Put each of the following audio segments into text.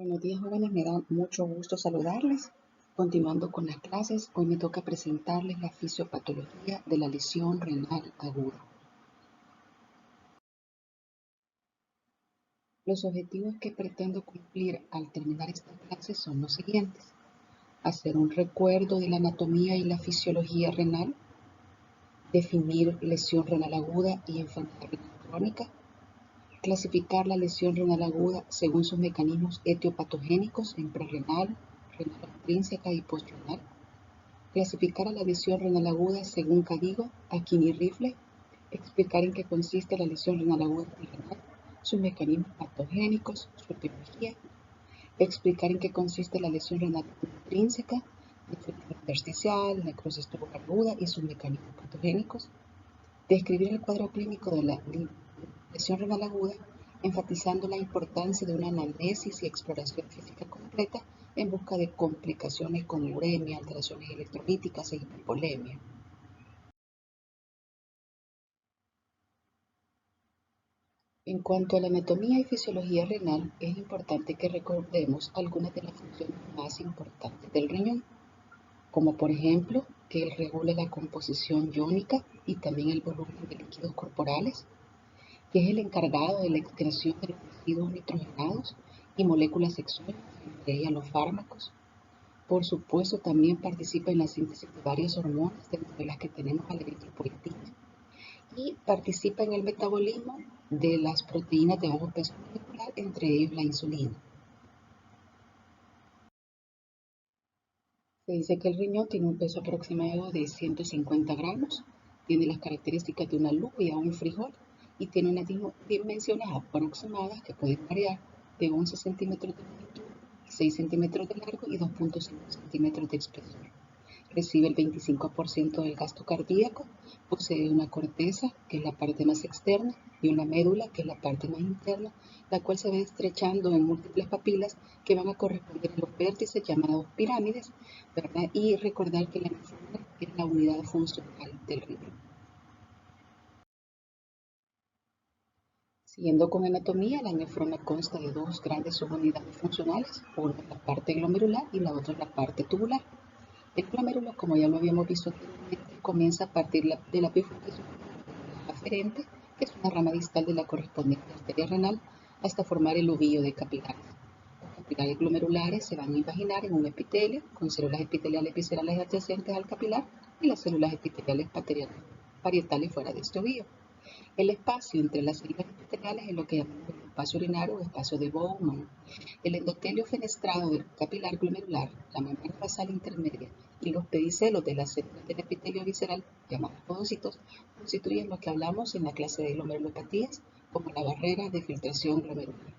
Buenos días, jóvenes, me da mucho gusto saludarles. Continuando con las clases, hoy me toca presentarles la fisiopatología de la lesión renal aguda. Los objetivos que pretendo cumplir al terminar esta clase son los siguientes: hacer un recuerdo de la anatomía y la fisiología renal, definir lesión renal aguda y enfermedad renal crónica, clasificar la lesión renal aguda según sus mecanismos etiopatogénicos en prerrenal, renal intrínseca y postrenal, clasificar a la lesión renal aguda según Cadigo, Akin y Rifle, explicar en qué consiste la lesión renal aguda renal, sus mecanismos patogénicos, su etiología, explicar en qué consiste la lesión renal intrínseca, disfunción intersticial, necrosis tubular aguda y sus mecanismos patogénicos, describir el cuadro clínico de la lesión renal aguda, enfatizando la importancia de una anamnesis y exploración física completa en busca de complicaciones como uremia, alteraciones electrolíticas e hipovolemia. En cuanto a la anatomía y fisiología renal, es importante que recordemos algunas de las funciones más importantes del riñón, como por ejemplo que él regula la composición iónica y también el volumen de líquidos corporales, que es el encargado de la excreción de los residuos nitrogenados y moléculas exógenas, entre ellas los fármacos. Por supuesto, también participa en la síntesis de varias hormonas, de las que tenemos a la eritropoyetina, y participa en el metabolismo de las proteínas de bajo peso molecular, entre ellos la insulina. Se dice que el riñón tiene un peso aproximado de 150 gramos, tiene las características de una alubia o un frijol y tiene unas dimensiones aproximadas que pueden variar de 11 centímetros de longitud, 6 centímetros de largo y 2.5 centímetros de espesor. Recibe el 25% del gasto cardíaco, posee una corteza, que es la parte más externa, y una médula, que es la parte más interna, la cual se va estrechando en múltiples papilas que van a corresponder a los vértices llamados pirámides, ¿verdad? Y recordar que la nefrona es la unidad funcional del riñón. Siguiendo con anatomía, la nefrona consta de dos grandes subunidades funcionales, una es la parte glomerular y la otra es la parte tubular. El glomérulo, como ya lo habíamos visto anteriormente, comienza a partir de la bifurcación aferente, que es una rama distal de la correspondiente arteria renal, hasta formar el ovillo de capilares. Los capilares glomerulares se van a imaginar en un epitelio con células epiteliales viscerales adyacentes al capilar y las células epiteliales parietales fuera de este ovillo. El espacio entre las células epiteliales es lo que llamamos el espacio urinario o espacio de Bowman. El endotelio fenestrado del capilar glomerular, la membrana basal intermedia y los pedicelos de las células del epitelio visceral, llamados podocitos, constituyen lo que hablamos en la clase de glomerulopatías como la barrera de filtración glomerular.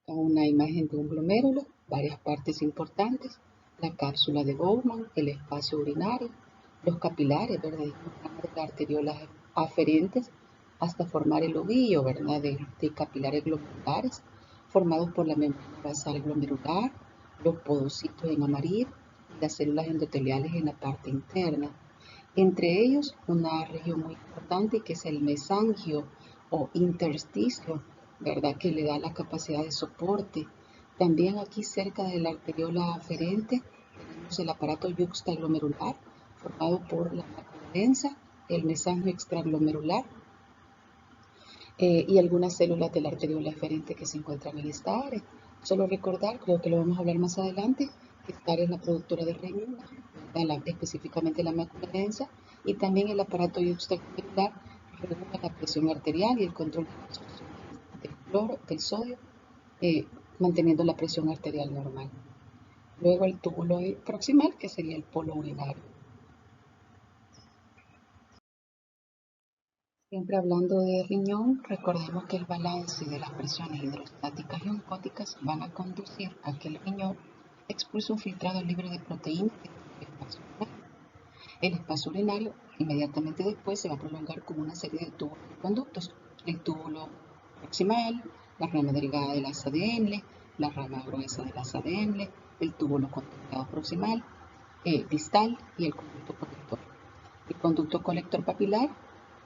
Acá una imagen de un glomérulo, varias partes importantes, la cápsula de Bowman, el espacio urinario, los capilares, ¿verdad? De las arteriolas aferentes hasta formar el ovillo, ¿verdad? De capilares glomerulares, formados por la membrana basal glomerular, los podocitos en amarillo y las células endoteliales en la parte interna. Entre ellos, una región muy importante que es el mesangio o intersticio, ¿verdad? Que le da la capacidad de soporte. También aquí cerca de la arteriola aferente tenemos el aparato yuxtaglomerular, formado por la mácula densa, el mesangio extraglomerular y algunas células de la arteriola aferente que se encuentran en esta área. Solo recordar, creo que lo vamos a hablar más adelante, que esta área es la productora de renina, específicamente la mácula densa, y también el aparato yuxtaglomerular regula la presión arterial y el control de la absorción del cloro, del sodio, manteniendo la presión arterial normal. Luego el túbulo proximal, que sería el polo urinario. Siempre hablando de riñón, recordemos que el balance de las presiones hidrostáticas y oncóticas van a conducir a que el riñón expulse un filtrado libre de proteínas del espacio urinario. El espacio urinario inmediatamente después se va a prolongar como una serie de túbulos y conductos. El túbulo proximal, la rama delgada de las ADN, la rama gruesa de las ADN, el túbulo conductado proximal, distal y el conducto colector. El conducto colector papilar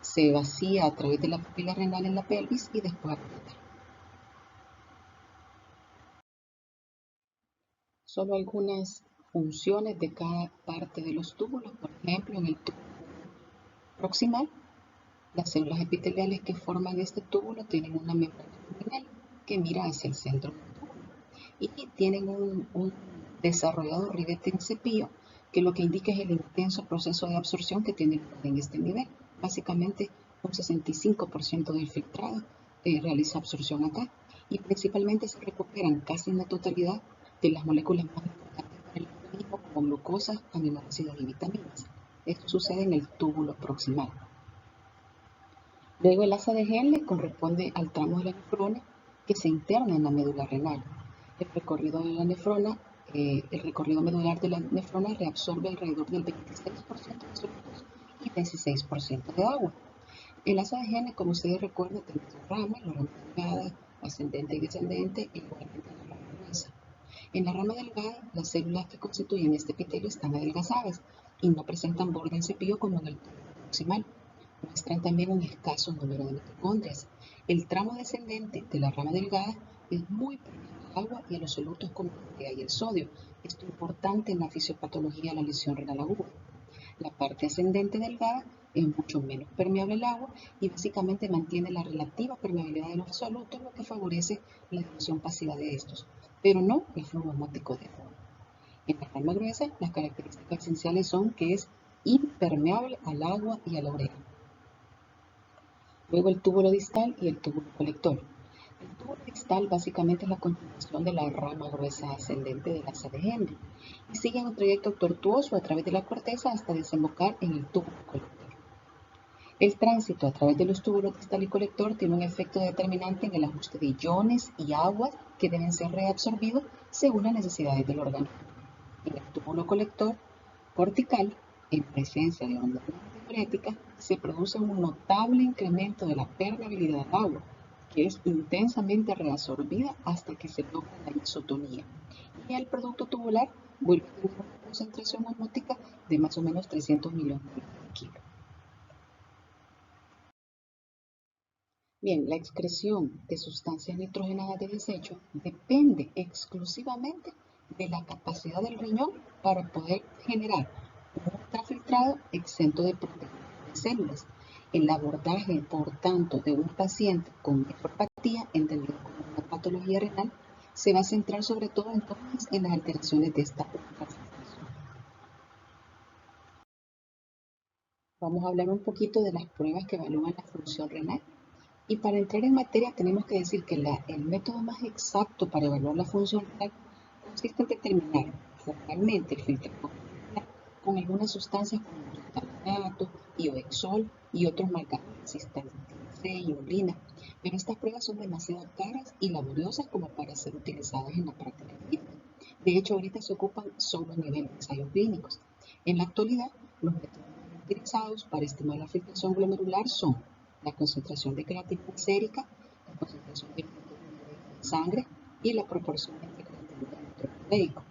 se vacía a través de la papila renal en la pelvis y después aprieta. Solo algunas funciones de cada parte de los túbulos. Por ejemplo, en el túbulo proximal, las células epiteliales que forman este túbulo tienen una membrana luminal que mira hacia el centro del túbulo y tienen un desarrollado ribete en cepillo que lo que indica es el intenso proceso de absorción que tiene en este nivel. Básicamente un 65% del filtrado realiza absorción acá y principalmente se recuperan casi en la totalidad de las moléculas más importantes para el organismo como glucosa, aminoácidos y vitaminas. Esto sucede en el túbulo proximal. Luego el asa de Henle corresponde al tramo de la nefrona que se interna en la médula renal. El recorrido de la nefrona, el recorrido medular de la nefrona reabsorbe alrededor del 26% de sólidos y 16% de agua. El asa de Henle, como ustedes recuerdan, tiene dos ramas, la rama delgada, ascendente y descendente, y igualmente la rama gruesa. En la rama delgada, las células que constituyen este epitelio están adelgazadas y no presentan borde en cepillo como en el túbulo proximal. Muestran también un escaso número de mitocondrias. El tramo descendente de la rama delgada es muy permeable al agua y a los solutos como la urea y el sodio. Esto es importante en la fisiopatología de la lesión renal aguda. La parte ascendente delgada es mucho menos permeable al agua y básicamente mantiene la relativa permeabilidad de los solutos, lo que favorece la difusión pasiva de estos, pero no el flujo osmótico de agua. En la rama gruesa, las características esenciales son que es impermeable al agua y a la urea. Luego el túbulo distal y el túbulo colector. El túbulo distal básicamente es la continuación de la rama gruesa ascendente del asa de Henle y sigue un trayecto tortuoso a través de la corteza hasta desembocar en el túbulo colector. El tránsito a través de los túbulos distal y colector tiene un efecto determinante en el ajuste de iones y aguas que deben ser reabsorbidos según las necesidades del organismo. En el túbulo colector cortical, en presencia de ondas diuréticas, se produce un notable incremento de la permeabilidad al agua, que es intensamente reabsorbida hasta que se logra la isotonía. Y el producto tubular vuelve a tener una concentración osmótica de más o menos 300 mililitros por kilo. Bien, la excreción de sustancias nitrogenadas de desecho depende exclusivamente de la capacidad del riñón para poder generar un ultrafiltrado exento de proteínas de células. El abordaje, por tanto, de un paciente con nefropatía, entendido como una patología renal, se va a centrar sobre todo entonces en las alteraciones de esta ultrafiltración. Vamos a hablar un poquito de las pruebas que evalúan la función renal. Y para entrar en materia tenemos que decir que el método más exacto para evaluar la función renal consiste en determinar formalmente el filtrado con algunas sustancias como glutamato, iohexol y otros marcadores, cisteína C y urina, pero estas pruebas son demasiado caras y laboriosas como para ser utilizadas en la práctica clínica. De hecho, ahorita se ocupan solo a nivel de ensayos clínicos. En la actualidad, los métodos utilizados para estimar la filtración glomerular son la concentración de creatinina sérica, la concentración de creatinina en sangre y la proporción entre creatinina y nitrogeneico.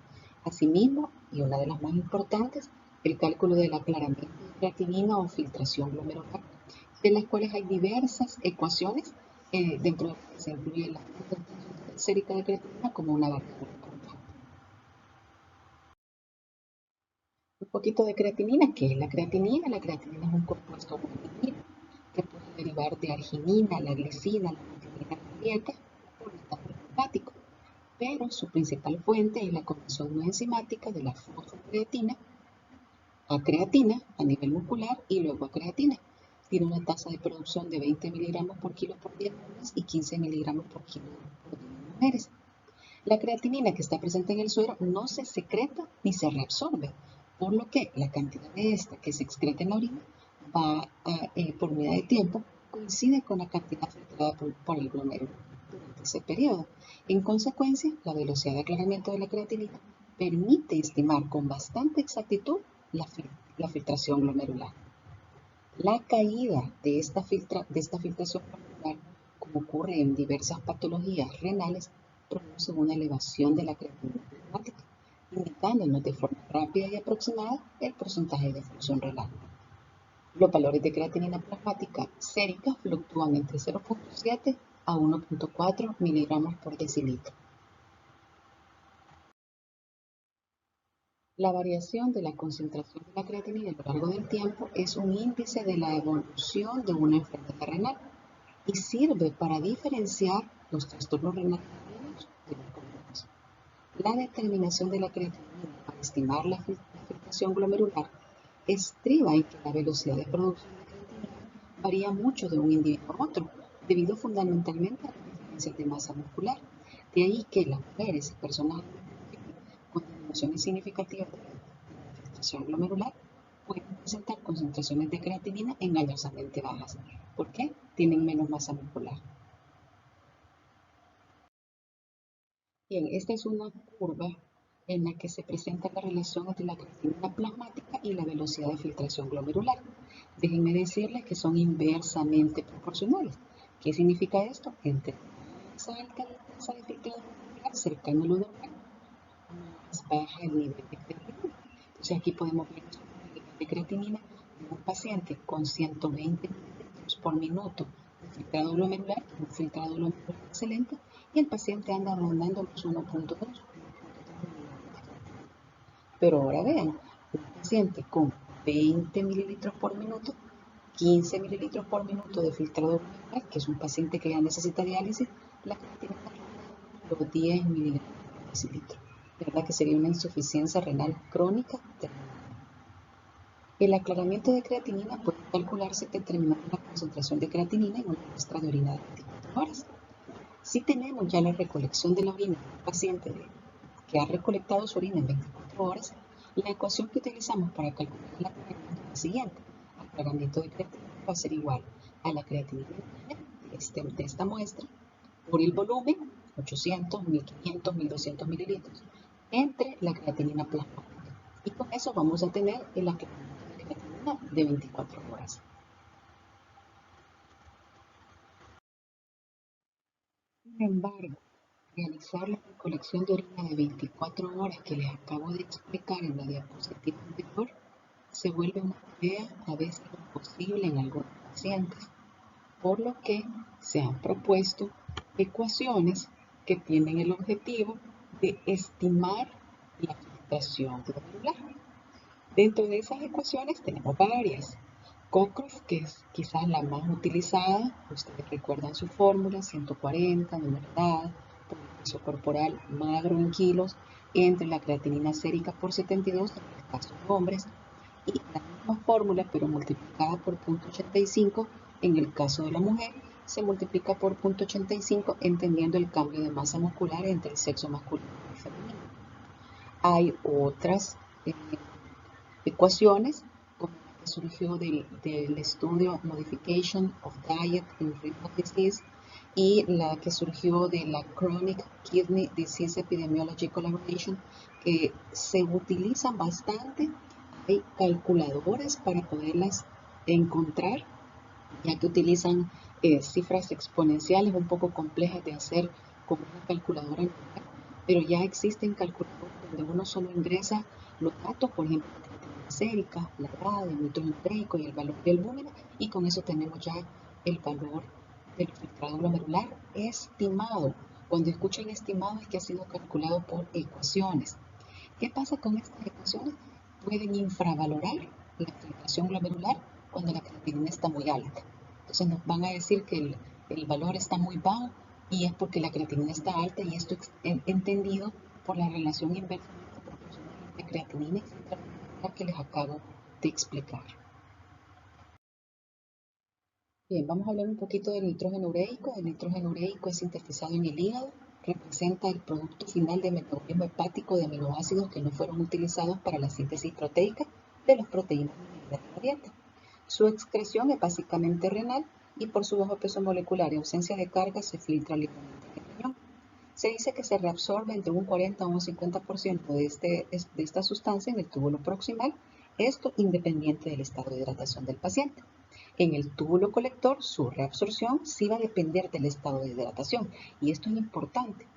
Asimismo, y una de las más importantes, el cálculo del aclaramiento de creatinina o filtración glomerular, de las cuales hay diversas ecuaciones dentro de las que se incluye la concentración sérica de creatinina como una variable importante. Un poquito de creatinina. ¿Qué es la creatinina? La creatinina es un compuesto volátil que puede derivar de arginina, la glicina, la proteína cardíaca por metabolo hepático, pero su principal fuente es la conversión no enzimática de la fosfocreatina a creatina a nivel muscular y luego a creatina. Tiene una tasa de producción de 20 miligramos por kilo por día en hombres y 15 miligramos por kilo por día en mujeres. La creatinina que está presente en el suero no se secreta ni se reabsorbe, por lo que la cantidad de esta que se excreta en la orina va por unidad de tiempo coincide con la cantidad filtrada por el glomérulo durante ese periodo. En consecuencia, la velocidad de aclaramiento de la creatinina permite estimar con bastante exactitud la filtración glomerular. La caída de esta filtración glomerular, como ocurre en diversas patologías renales, produce una elevación de la creatinina plasmática, indicándonos de forma rápida y aproximada el porcentaje de función renal. Los valores de creatinina plasmática sérica fluctúan entre 0.7 a 1.4 miligramos por decilitro. La variación de la concentración de la creatinina a lo largo del tiempo es un índice de la evolución de una enfermedad renal y sirve para diferenciar los trastornos renales comunes de los comunes. La determinación de la creatinina para estimar la filtración glomerular estriba en que la velocidad de producción de creatinina varía mucho de un individuo a otro, debido fundamentalmente a las diferencias de masa muscular. De ahí que las mujeres y personas con disminuciones significativas de la filtración glomerular pueden presentar concentraciones de creatinina engañosamente bajas. ¿Por qué? Tienen menos masa muscular. Bien, esta es una curva en la que se presenta la relación entre la creatinina plasmática y la velocidad de filtración glomerular. Déjenme decirles que son inversamente proporcionales. ¿Qué significa esto? Entre más alta la tasa de filtrado glomerular cercano a lo normal, más baja el nivel de creatinina. Entonces aquí podemos ver el nivel de creatinina de un paciente con 120 mililitros por minuto de filtrado glomerular, un filtrado glomerular excelente, y el paciente anda rondando los 1.2, 1.3 mililitros. Pero ahora vean, un paciente con 20 mililitros por minuto, 15 mililitros por minuto de filtrado glomerular, que es un paciente que ya necesita diálisis, la creatinina ronda los 10 mililitros por decilitro. De verdad que sería una insuficiencia renal crónica terminal. El aclaramiento de creatinina puede calcularse determinando la concentración de creatinina en una muestra de orina de 24 horas. Si tenemos ya la recolección de la orina de un paciente que ha recolectado su orina en 24 horas, la ecuación que utilizamos para calcular el aclaramiento es la siguiente. El aclaramiento de creatinina va a ser igual a la creatinina de esta muestra por el volumen, 800, 1500, 1200 mililitros, entre la creatinina plasmática. Y con eso vamos a tener el aclaramiento de creatinina de 24 horas. Sin embargo, realizar la recolección de orina de 24 horas que les acabo de explicar en la diapositiva anterior se vuelve una tarea a veces imposible en algunos pacientes, por lo que se han propuesto ecuaciones que tienen el objetivo de estimar la filtración glomerular. Dentro de esas ecuaciones tenemos varias. Cockcroft, que es quizás la más utilizada, ustedes recuerdan su fórmula, 140, número de edad, por el peso corporal magro en kilos, entre la creatinina sérica por 72, en el caso de hombres, y la misma fórmula, pero multiplicada por 0.85 en el caso de la mujer, se multiplica por 0.85 entendiendo el cambio de masa muscular entre el sexo masculino y femenino. Hay otras ecuaciones, como la que surgió del estudio Modification of Diet in Renal Disease y la que surgió de la Chronic Kidney Disease Epidemiology Collaboration, que se utilizan bastante. Hay calculadoras para poderlas encontrar, ya que utilizan cifras exponenciales un poco complejas de hacer con una calculadora normal, pero ya existen calculadoras donde uno solo ingresa los datos, por ejemplo, la sérica, la edad, el nitrógeno ureico y el valor de albúmina, y con eso tenemos ya el valor del filtrado glomerular estimado. Cuando escuchan estimado es que ha sido calculado por ecuaciones. ¿Qué pasa con estas ecuaciones? Pueden infravalorar la filtración glomerular cuando la creatinina está muy alta. Entonces nos van a decir que el valor está muy bajo y es porque la creatinina está alta, y esto es entendido por la relación inversamente proporcional entre creatinina y filtrado glomerular que les acabo de explicar. Bien, vamos a hablar un poquito del nitrógeno ureico. El nitrógeno ureico es sintetizado en el hígado, representa el producto final de metabolismo hepático de aminoácidos que no fueron utilizados para la síntesis proteica de las proteínas de la dieta. Su excreción es básicamente renal y por su bajo peso molecular y ausencia de carga se filtra libremente en el riñón. Se dice que se reabsorbe entre un 40 o un 50% de esta sustancia en el túbulo proximal, esto independiente del estado de hidratación del paciente. En el túbulo colector, su reabsorción sí va a depender del estado de hidratación, y esto es importante,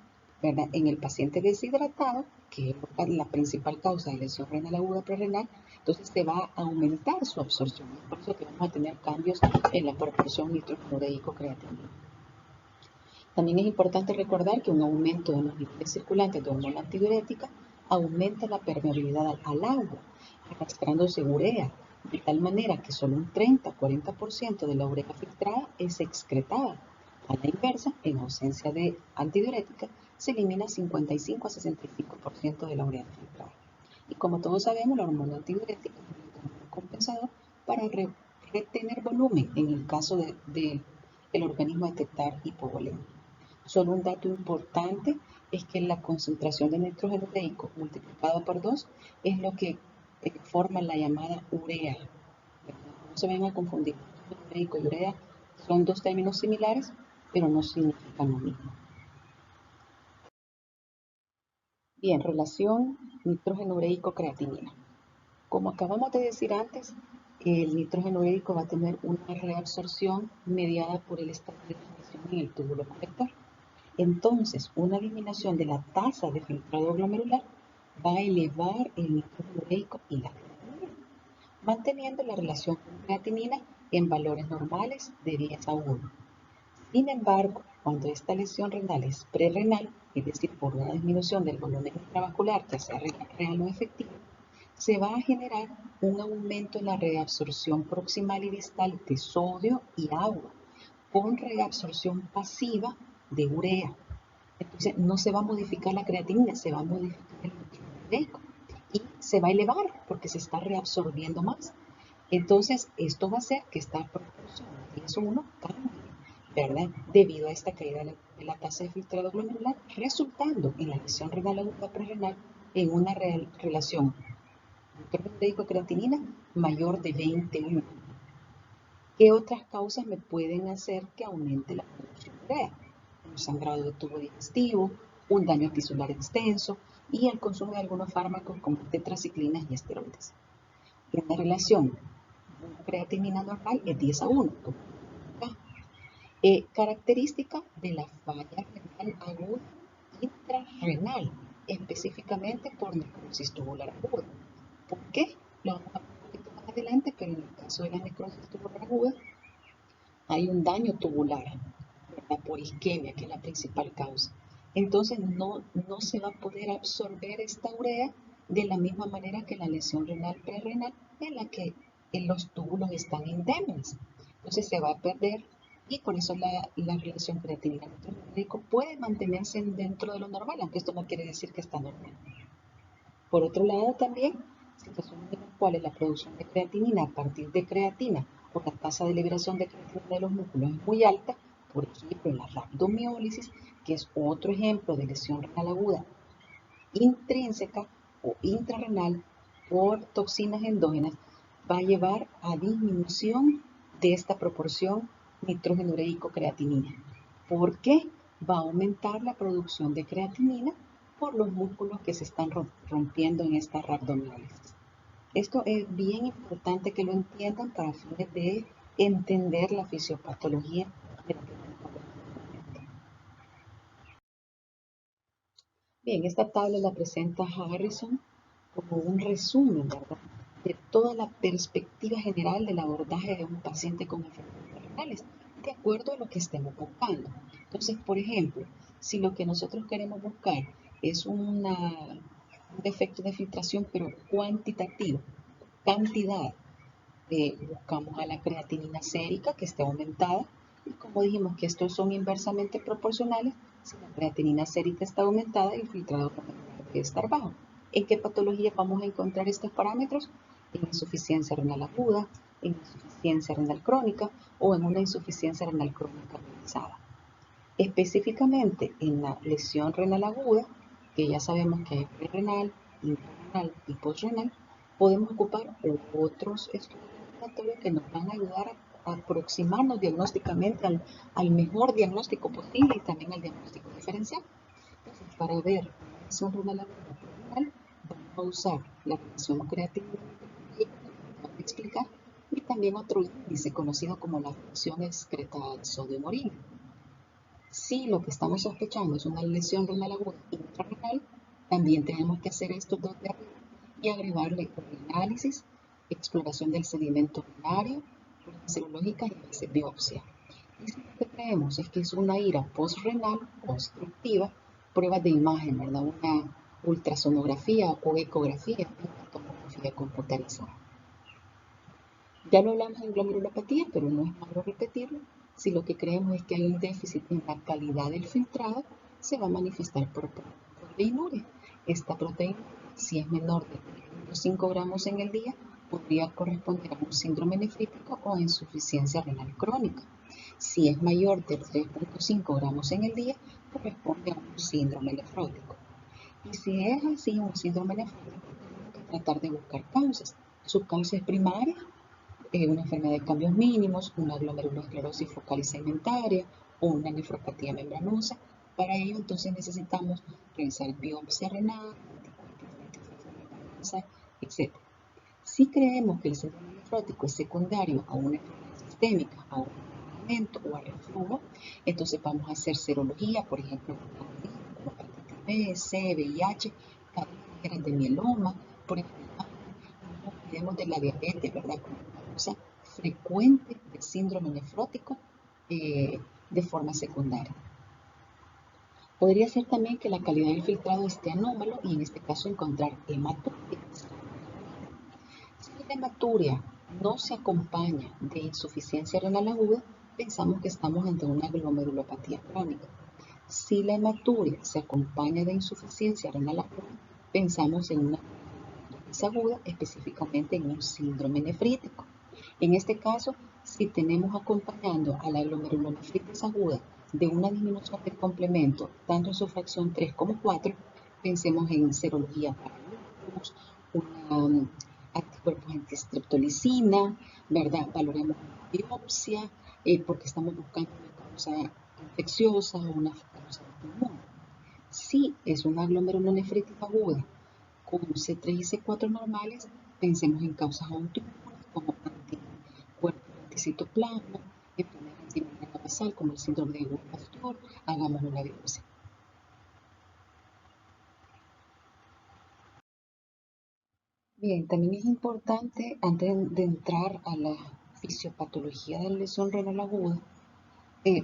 ¿verdad? En el paciente deshidratado, que es la principal causa de lesión renal aguda prerrenal, entonces se va a aumentar su absorción. Es por eso que vamos a tener cambios en la proporción nitrógeno ureico creatinina. También es importante recordar que un aumento de los niveles circulantes de hormona antidiurética aumenta la permeabilidad al agua, arrastrándose urea, de tal manera que solo un 30-40% de la urea filtrada es excretada. A la inversa, en ausencia de antidiurética, se elimina 55-65% de la urea filtrada. Y como todos sabemos, la hormona antidiurética es un compensador para retener volumen en el caso de el organismo detectar hipovolemia. Solo un dato importante es que la concentración de nitrógeno ureico multiplicado por 2 es lo que forma la llamada urea. No se vayan a confundir. Nitrógeno ureico y urea son dos términos similares, pero no significan lo mismo. Bien, relación nitrógeno ureico creatinina. Como acabamos de decir antes, el nitrógeno ureico va a tener una reabsorción mediada por el estado de formación en el túbulo colector. Entonces, una eliminación de la tasa de filtrado glomerular va a elevar el nitrógeno ureico y la creatinina, manteniendo la relación con creatinina en valores normales de 10:1. Sin embargo, cuando esta lesión renal es prerrenal, es decir, por una disminución del volumen intravascular, ya sea real o efectivo, se va a generar un aumento en la reabsorción proximal y distal de sodio y agua, con reabsorción pasiva de urea. Entonces no se va a modificar la creatinina, se va a modificar el nitrógeno ureico y se va a elevar porque se está reabsorbiendo más. Entonces esto va a hacer que esta proporción 10:1 cambie, ¿verdad? Debido a esta caída de la tasa de filtrado glomerular, resultando en la lesión renal aguda prerrenal en una relación nitrógeno ureico-creatinina mayor de 20:1. ¿Qué otras causas me pueden hacer que aumente la producción de urea? Un sangrado de tubo digestivo, un daño tisular extenso y el consumo de algunos fármacos como tetraciclinas y esteroides. Una relación creatinina normal es 10:1. Característica de la falla renal aguda intrarrenal, específicamente por necrosis tubular aguda. ¿Por qué? Lo vamos a ver un poquito más adelante, pero en el caso de la necrosis tubular aguda, hay un daño tubular, ¿verdad? Por isquemia, que es la principal causa. Entonces no se va a poder absorber esta urea de la misma manera que la lesión renal prerrenal, en la que los túbulos están indemnes. Entonces se va a perder y por eso la relación creatinina-nitrógeno ureico puede mantenerse dentro de lo normal, aunque esto no quiere decir que está normal. Por otro lado también, situaciones en las cuales la producción de creatinina a partir de creatina o la tasa de liberación de creatinina de los músculos es muy alta, por ejemplo la rhabdomiólisis, que es otro ejemplo de lesión renal aguda intrínseca o intrarrenal por toxinas endógenas, va a llevar a disminución de esta proporción nitrógeno ureico creatinina. ¿Por qué? Va a aumentar la producción de creatinina por los músculos que se están rompiendo en esta rhabdomiólisis. Esto es bien importante que lo entiendan para fines de entender la fisiopatología de lo que estamos hablando. Bien, esta tabla la presenta Harrison como un resumen, ¿verdad?, de toda la perspectiva general del abordaje de un paciente con enfermedades renales, de acuerdo a lo que estemos buscando. Entonces, por ejemplo, si lo que nosotros queremos buscar es un defecto de filtración, pero cuantitativo, cantidad, buscamos a la creatinina sérica que esté aumentada, y como dijimos que estos son inversamente proporcionales, si la creatinina sérica está aumentada, el filtrado debe estar bajo. ¿En qué patología vamos a encontrar estos parámetros? En insuficiencia renal aguda, en insuficiencia renal crónica o en una insuficiencia renal crónica realizada. Específicamente en la lesión renal aguda, que ya sabemos que hay prerrenal, intrarrenal y postrenal, podemos ocupar otros estudios laboratorios que nos van a ayudar a aproximarnos diagnósticamente al mejor diagnóstico posible y también al diagnóstico diferencial. Entonces, para ver la lesión renal aguda prerrenal, vamos a usar la relación creatinina que acabo de explicar, y también otro índice conocido como la fracción excretada de sodio en orina. Si lo que estamos sospechando es una lesión renal aguda intrarrenal, también tenemos que hacer estos dos de arriba y agregarle análisis, exploración del sedimento urinario, pruebas serológicas y biopsia. Y si lo que creemos es que es una ira postrenal obstructiva, pruebas de imagen, ¿verdad? ultrasonografía o ecografía y tomografía computarizada. Ya lo hablamos en glomerulopatía, pero no es malo repetirlo. Si lo que creemos es que hay un déficit en la calidad del filtrado, se va a manifestar por proteinuria. Esta proteína, si es menor de 3.5 gramos en el día, podría corresponder a un síndrome nefrítico o insuficiencia renal crónica. Si es mayor de 3.5 gramos en el día, corresponde a un síndrome nefrótico. Y si es así, un síndrome nefrótico, tenemos que tratar de buscar causas. Sus causas primarias, una enfermedad de cambios mínimos, una glomerulosclerosis focal y segmentaria o una nefropatía membranosa. Para ello, entonces necesitamos realizar biopsia renal, etc. Si creemos que el síndrome nefrótico es secundario a una enfermedad sistémica, a un medicamento o a reflujo, entonces vamos a hacer serología, por ejemplo, como hepatitis B, C, VIH, cáncer de mieloma, por ejemplo, no olvidemos de la diabetes, ¿verdad? Como causa frecuente del síndrome nefrótico de forma secundaria. Podría ser también que la calidad del filtrado esté anómalo y en este caso encontrar hematuria. Si la hematuria no se acompaña de insuficiencia renal aguda, pensamos que estamos ante una glomerulopatía crónica. Si la hematuria se acompaña de insuficiencia renal aguda, pensamos en una glomerulonephritis aguda, específicamente en un síndrome nefrítico. En este caso, si tenemos acompañando a la glomerulonefritis aguda de una disminución del complemento, tanto en su fracción 3 como 4, pensemos en serología para lupus, una anticuerpos antistreptolicina, ¿verdad? Valoremos una biopsia, porque estamos buscando una causa infecciosa o una causa autoinmune. Si es una glomerulonefritis aguda con C3 y C4 normales, pensemos en causas autoinmunes como anticuerpos anticitoplasma, enfermedad antimembrana basal como el síndrome de Guillain-Pasteur, hagamos una biopsia. Bien, también es importante, antes de entrar a la fisiopatología de la lesión renal aguda,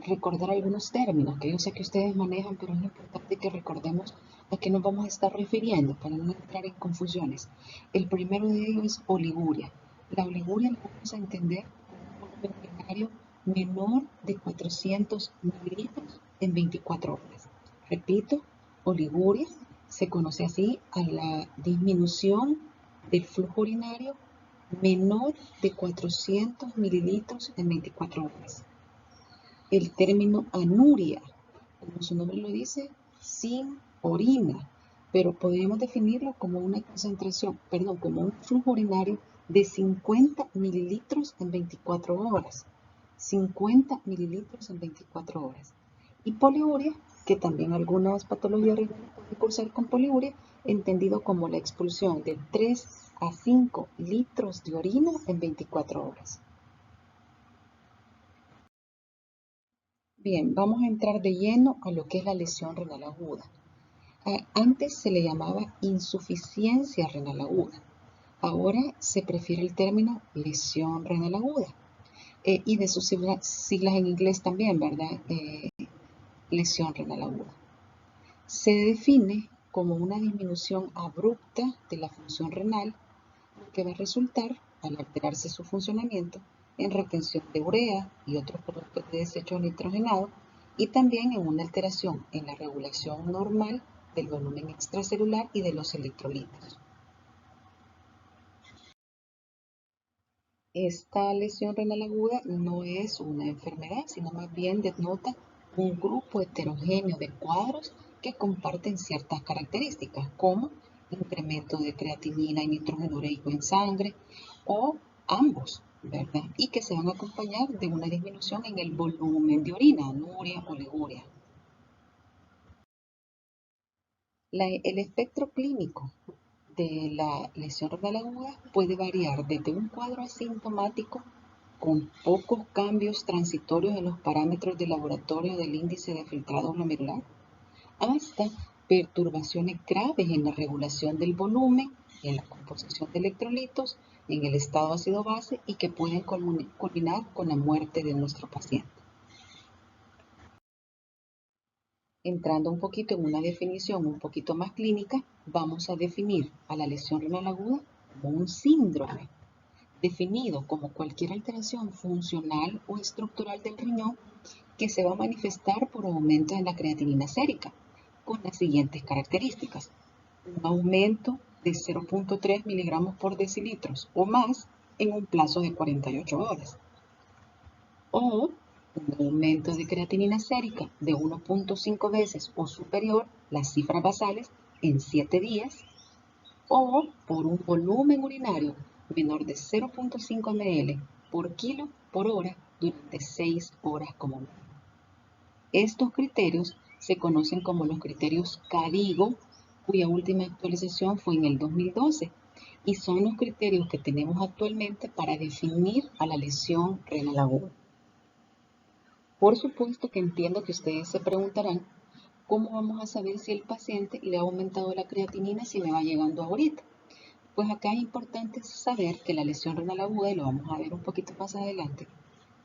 recordar algunos términos que yo sé que ustedes manejan, pero es importante que recordemos a qué nos vamos a estar refiriendo para no entrar en confusiones. El primero de ellos es oliguria. La oliguria la vamos a entender como un volumen urinario menor de 400 mililitros en 24 horas. Repito, oliguria se conoce así a la disminución del flujo urinario menor de 400 mililitros en 24 horas. El término anuria, como su nombre lo dice, sin orina, pero podríamos definirlo como una concentración, como un flujo urinario de 50 mililitros en 24 horas. 50 mililitros en 24 horas. Y poliuria, que también algunas patologías renales pueden cursar con poliuria, entendido como la expulsión de 3 a 5 litros de orina en 24 horas. Bien, vamos a entrar de lleno a lo que es la lesión renal aguda. Antes se le llamaba insuficiencia renal aguda. Ahora se prefiere el término lesión renal aguda. Y de sus siglas en inglés también, ¿verdad? Lesión renal aguda. Se define como una disminución abrupta de la función renal, que va a resultar, al alterarse su funcionamiento, en retención de urea y otros productos de desecho nitrogenado, y también en una alteración en la regulación normal del volumen extracelular y de los electrolitos. Esta lesión renal aguda no es una enfermedad, sino más bien denota un grupo heterogéneo de cuadros que comparten ciertas características, como incremento de creatinina y nitrógeno ureico en sangre, o ambos, ¿verdad? Y que se van a acompañar de una disminución en el volumen de orina, anuria o liguria. El espectro clínico de la lesión renal aguda puede variar desde un cuadro asintomático con pocos cambios transitorios en los parámetros de laboratorio del índice de filtrado glomerular, hasta perturbaciones graves en la regulación del volumen, en la composición de electrolitos, en el estado ácido-base y que pueden culminar con la muerte de nuestro paciente. Entrando un poquito en una definición un poquito más clínica, vamos a definir a la lesión renal aguda como un síndrome, definido como cualquier alteración funcional o estructural del riñón que se va a manifestar por aumento en la creatinina sérica, con las siguientes características: un aumento de 0.3 miligramos por decilitros o más en un plazo de 48 horas, o un aumento de creatinina sérica de 1.5 veces o superior las cifras basales en 7 días, o por un volumen urinario menor de 0.5 ml por kilo por hora durante 6 horas como mínimo. Estos criterios se conocen como los criterios KDIGO, cuya última actualización fue en el 2012, y son los criterios que tenemos actualmente para definir a la lesión renal aguda. Por supuesto que entiendo que ustedes se preguntarán, ¿cómo vamos a saber si el paciente le ha aumentado la creatinina si me va llegando ahorita? Pues acá es importante saber que la lesión renal aguda, y lo vamos a ver un poquito más adelante,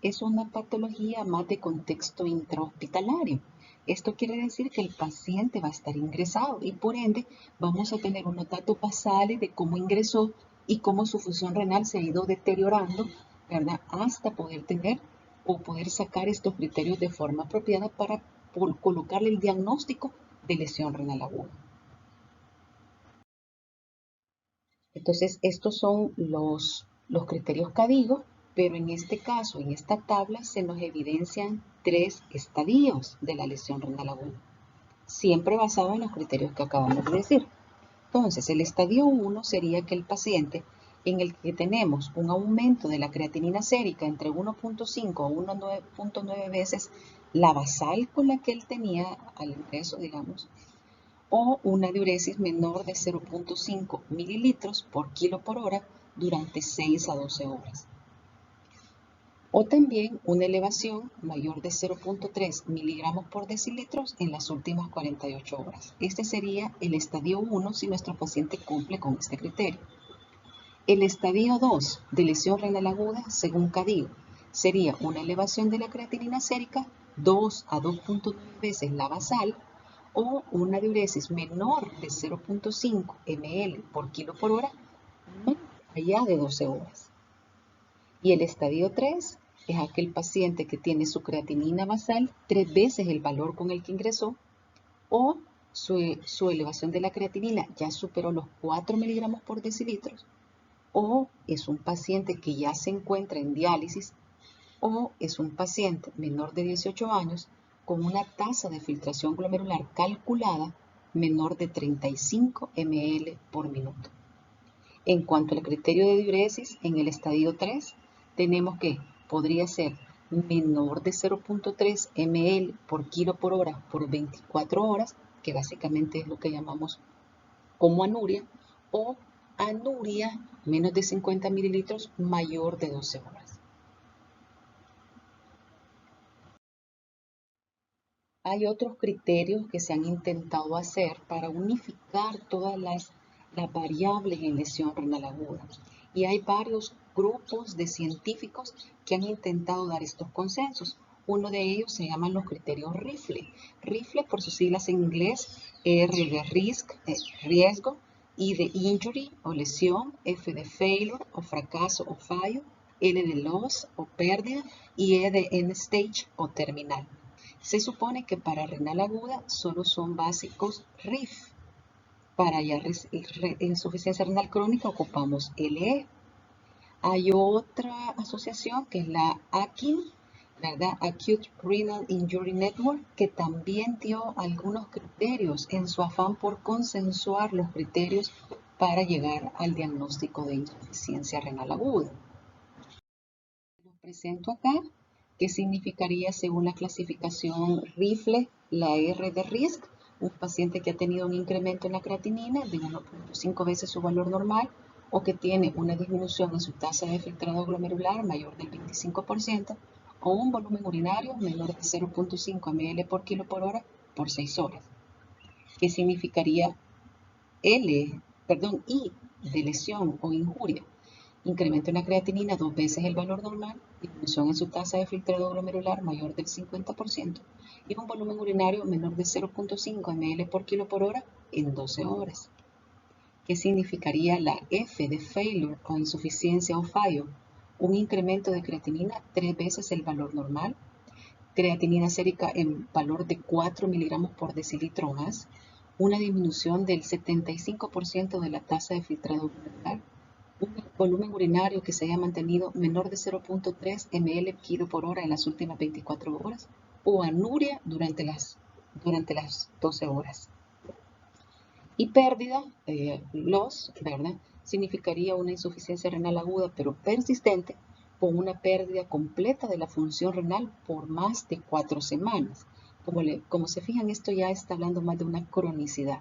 es una patología más de contexto intrahospitalario. Esto quiere decir que el paciente va a estar ingresado y por ende vamos a tener unos datos basales de cómo ingresó y cómo su función renal se ha ido deteriorando, ¿verdad? Hasta poder tener o poder sacar estos criterios de forma apropiada para colocarle el diagnóstico de lesión renal aguda. Entonces, estos son los criterios KDIGO, pero en este caso, en esta tabla, se nos evidencian 3 estadios de la lesión renal aguda, siempre basado en los criterios que acabamos de decir. Entonces, el estadio 1 sería aquel paciente en el que tenemos un aumento de la creatinina sérica entre 1.5 a 1.9 veces la basal con la que él tenía al ingreso, digamos, o una diuresis menor de 0.5 mililitros por kilo por hora durante 6 a 12 horas. O también una elevación mayor de 0.3 miligramos por decilitros en las últimas 48 horas. Este sería el estadio 1 si nuestro paciente cumple con este criterio. El estadio 2 de lesión renal aguda, según KDIGO, sería una elevación de la creatinina sérica 2 a 2.9 veces la basal, o una diuresis menor de 0.5 ml por kilo por hora más allá de 12 horas. Y el estadio 3 es aquel paciente que tiene su creatinina basal 3 veces el valor con el que ingresó, o su elevación de la creatinina ya superó los 4 miligramos por decilitros, o es un paciente que ya se encuentra en diálisis, o es un paciente menor de 18 años con una tasa de filtración glomerular calculada menor de 35 ml por minuto. En cuanto al criterio de diuresis, en el estadio 3, tenemos que podría ser menor de 0.3 ml por kilo por hora por 24 horas, que básicamente es lo que llamamos como anuria, o anuria menos de 50 mililitros mayor de 12 horas. Hay otros criterios que se han intentado hacer para unificar todas las variables en lesión renal aguda. Y hay varios grupos de científicos que han intentado dar estos consensos. Uno de ellos se llaman los criterios RIFLE. RIFLE por sus siglas en inglés, R de riesgo, I de injury o lesión, F de failure o fracaso o fallo, L de loss o pérdida y E de end stage o terminal. Se supone que para renal aguda solo son básicos RIF. Para ya insuficiencia renal crónica ocupamos LE. Hay otra asociación que es la AKIN, ¿verdad? Acute Renal Injury Network, que también dio algunos criterios en su afán por consensuar los criterios para llegar al diagnóstico de insuficiencia renal aguda. Los presento acá, que significaría según la clasificación RIFLE, la R de RISC, un paciente que ha tenido un incremento en la creatinina de 1.5 veces su valor normal o que tiene una disminución en su tasa de filtrado glomerular mayor del 25% o un volumen urinario menor de 0.5 ml por kilo por hora por 6 horas, que significaría I de lesión o injuria, incremento en la creatinina 2 veces el valor normal, disminución en su tasa de filtrado glomerular mayor del 50% y un volumen urinario menor de 0.5 ml por kilo por hora en 12 horas. ¿Qué significaría la F de failure o insuficiencia o fallo? Un incremento de creatinina 3 veces el valor normal, creatinina sérica en valor de 4 miligramos por decilitro o más, una disminución del 75% de la tasa de filtrado glomerular, un volumen urinario que se haya mantenido menor de 0.3 ml kilo por hora en las últimas 24 horas, o anuria durante las 12 horas. Y pérdida, loss, ¿verdad? Significaría una insuficiencia renal aguda pero persistente con una pérdida completa de la función renal por más de 4 semanas. Como se fijan, esto ya está hablando más de una cronicidad.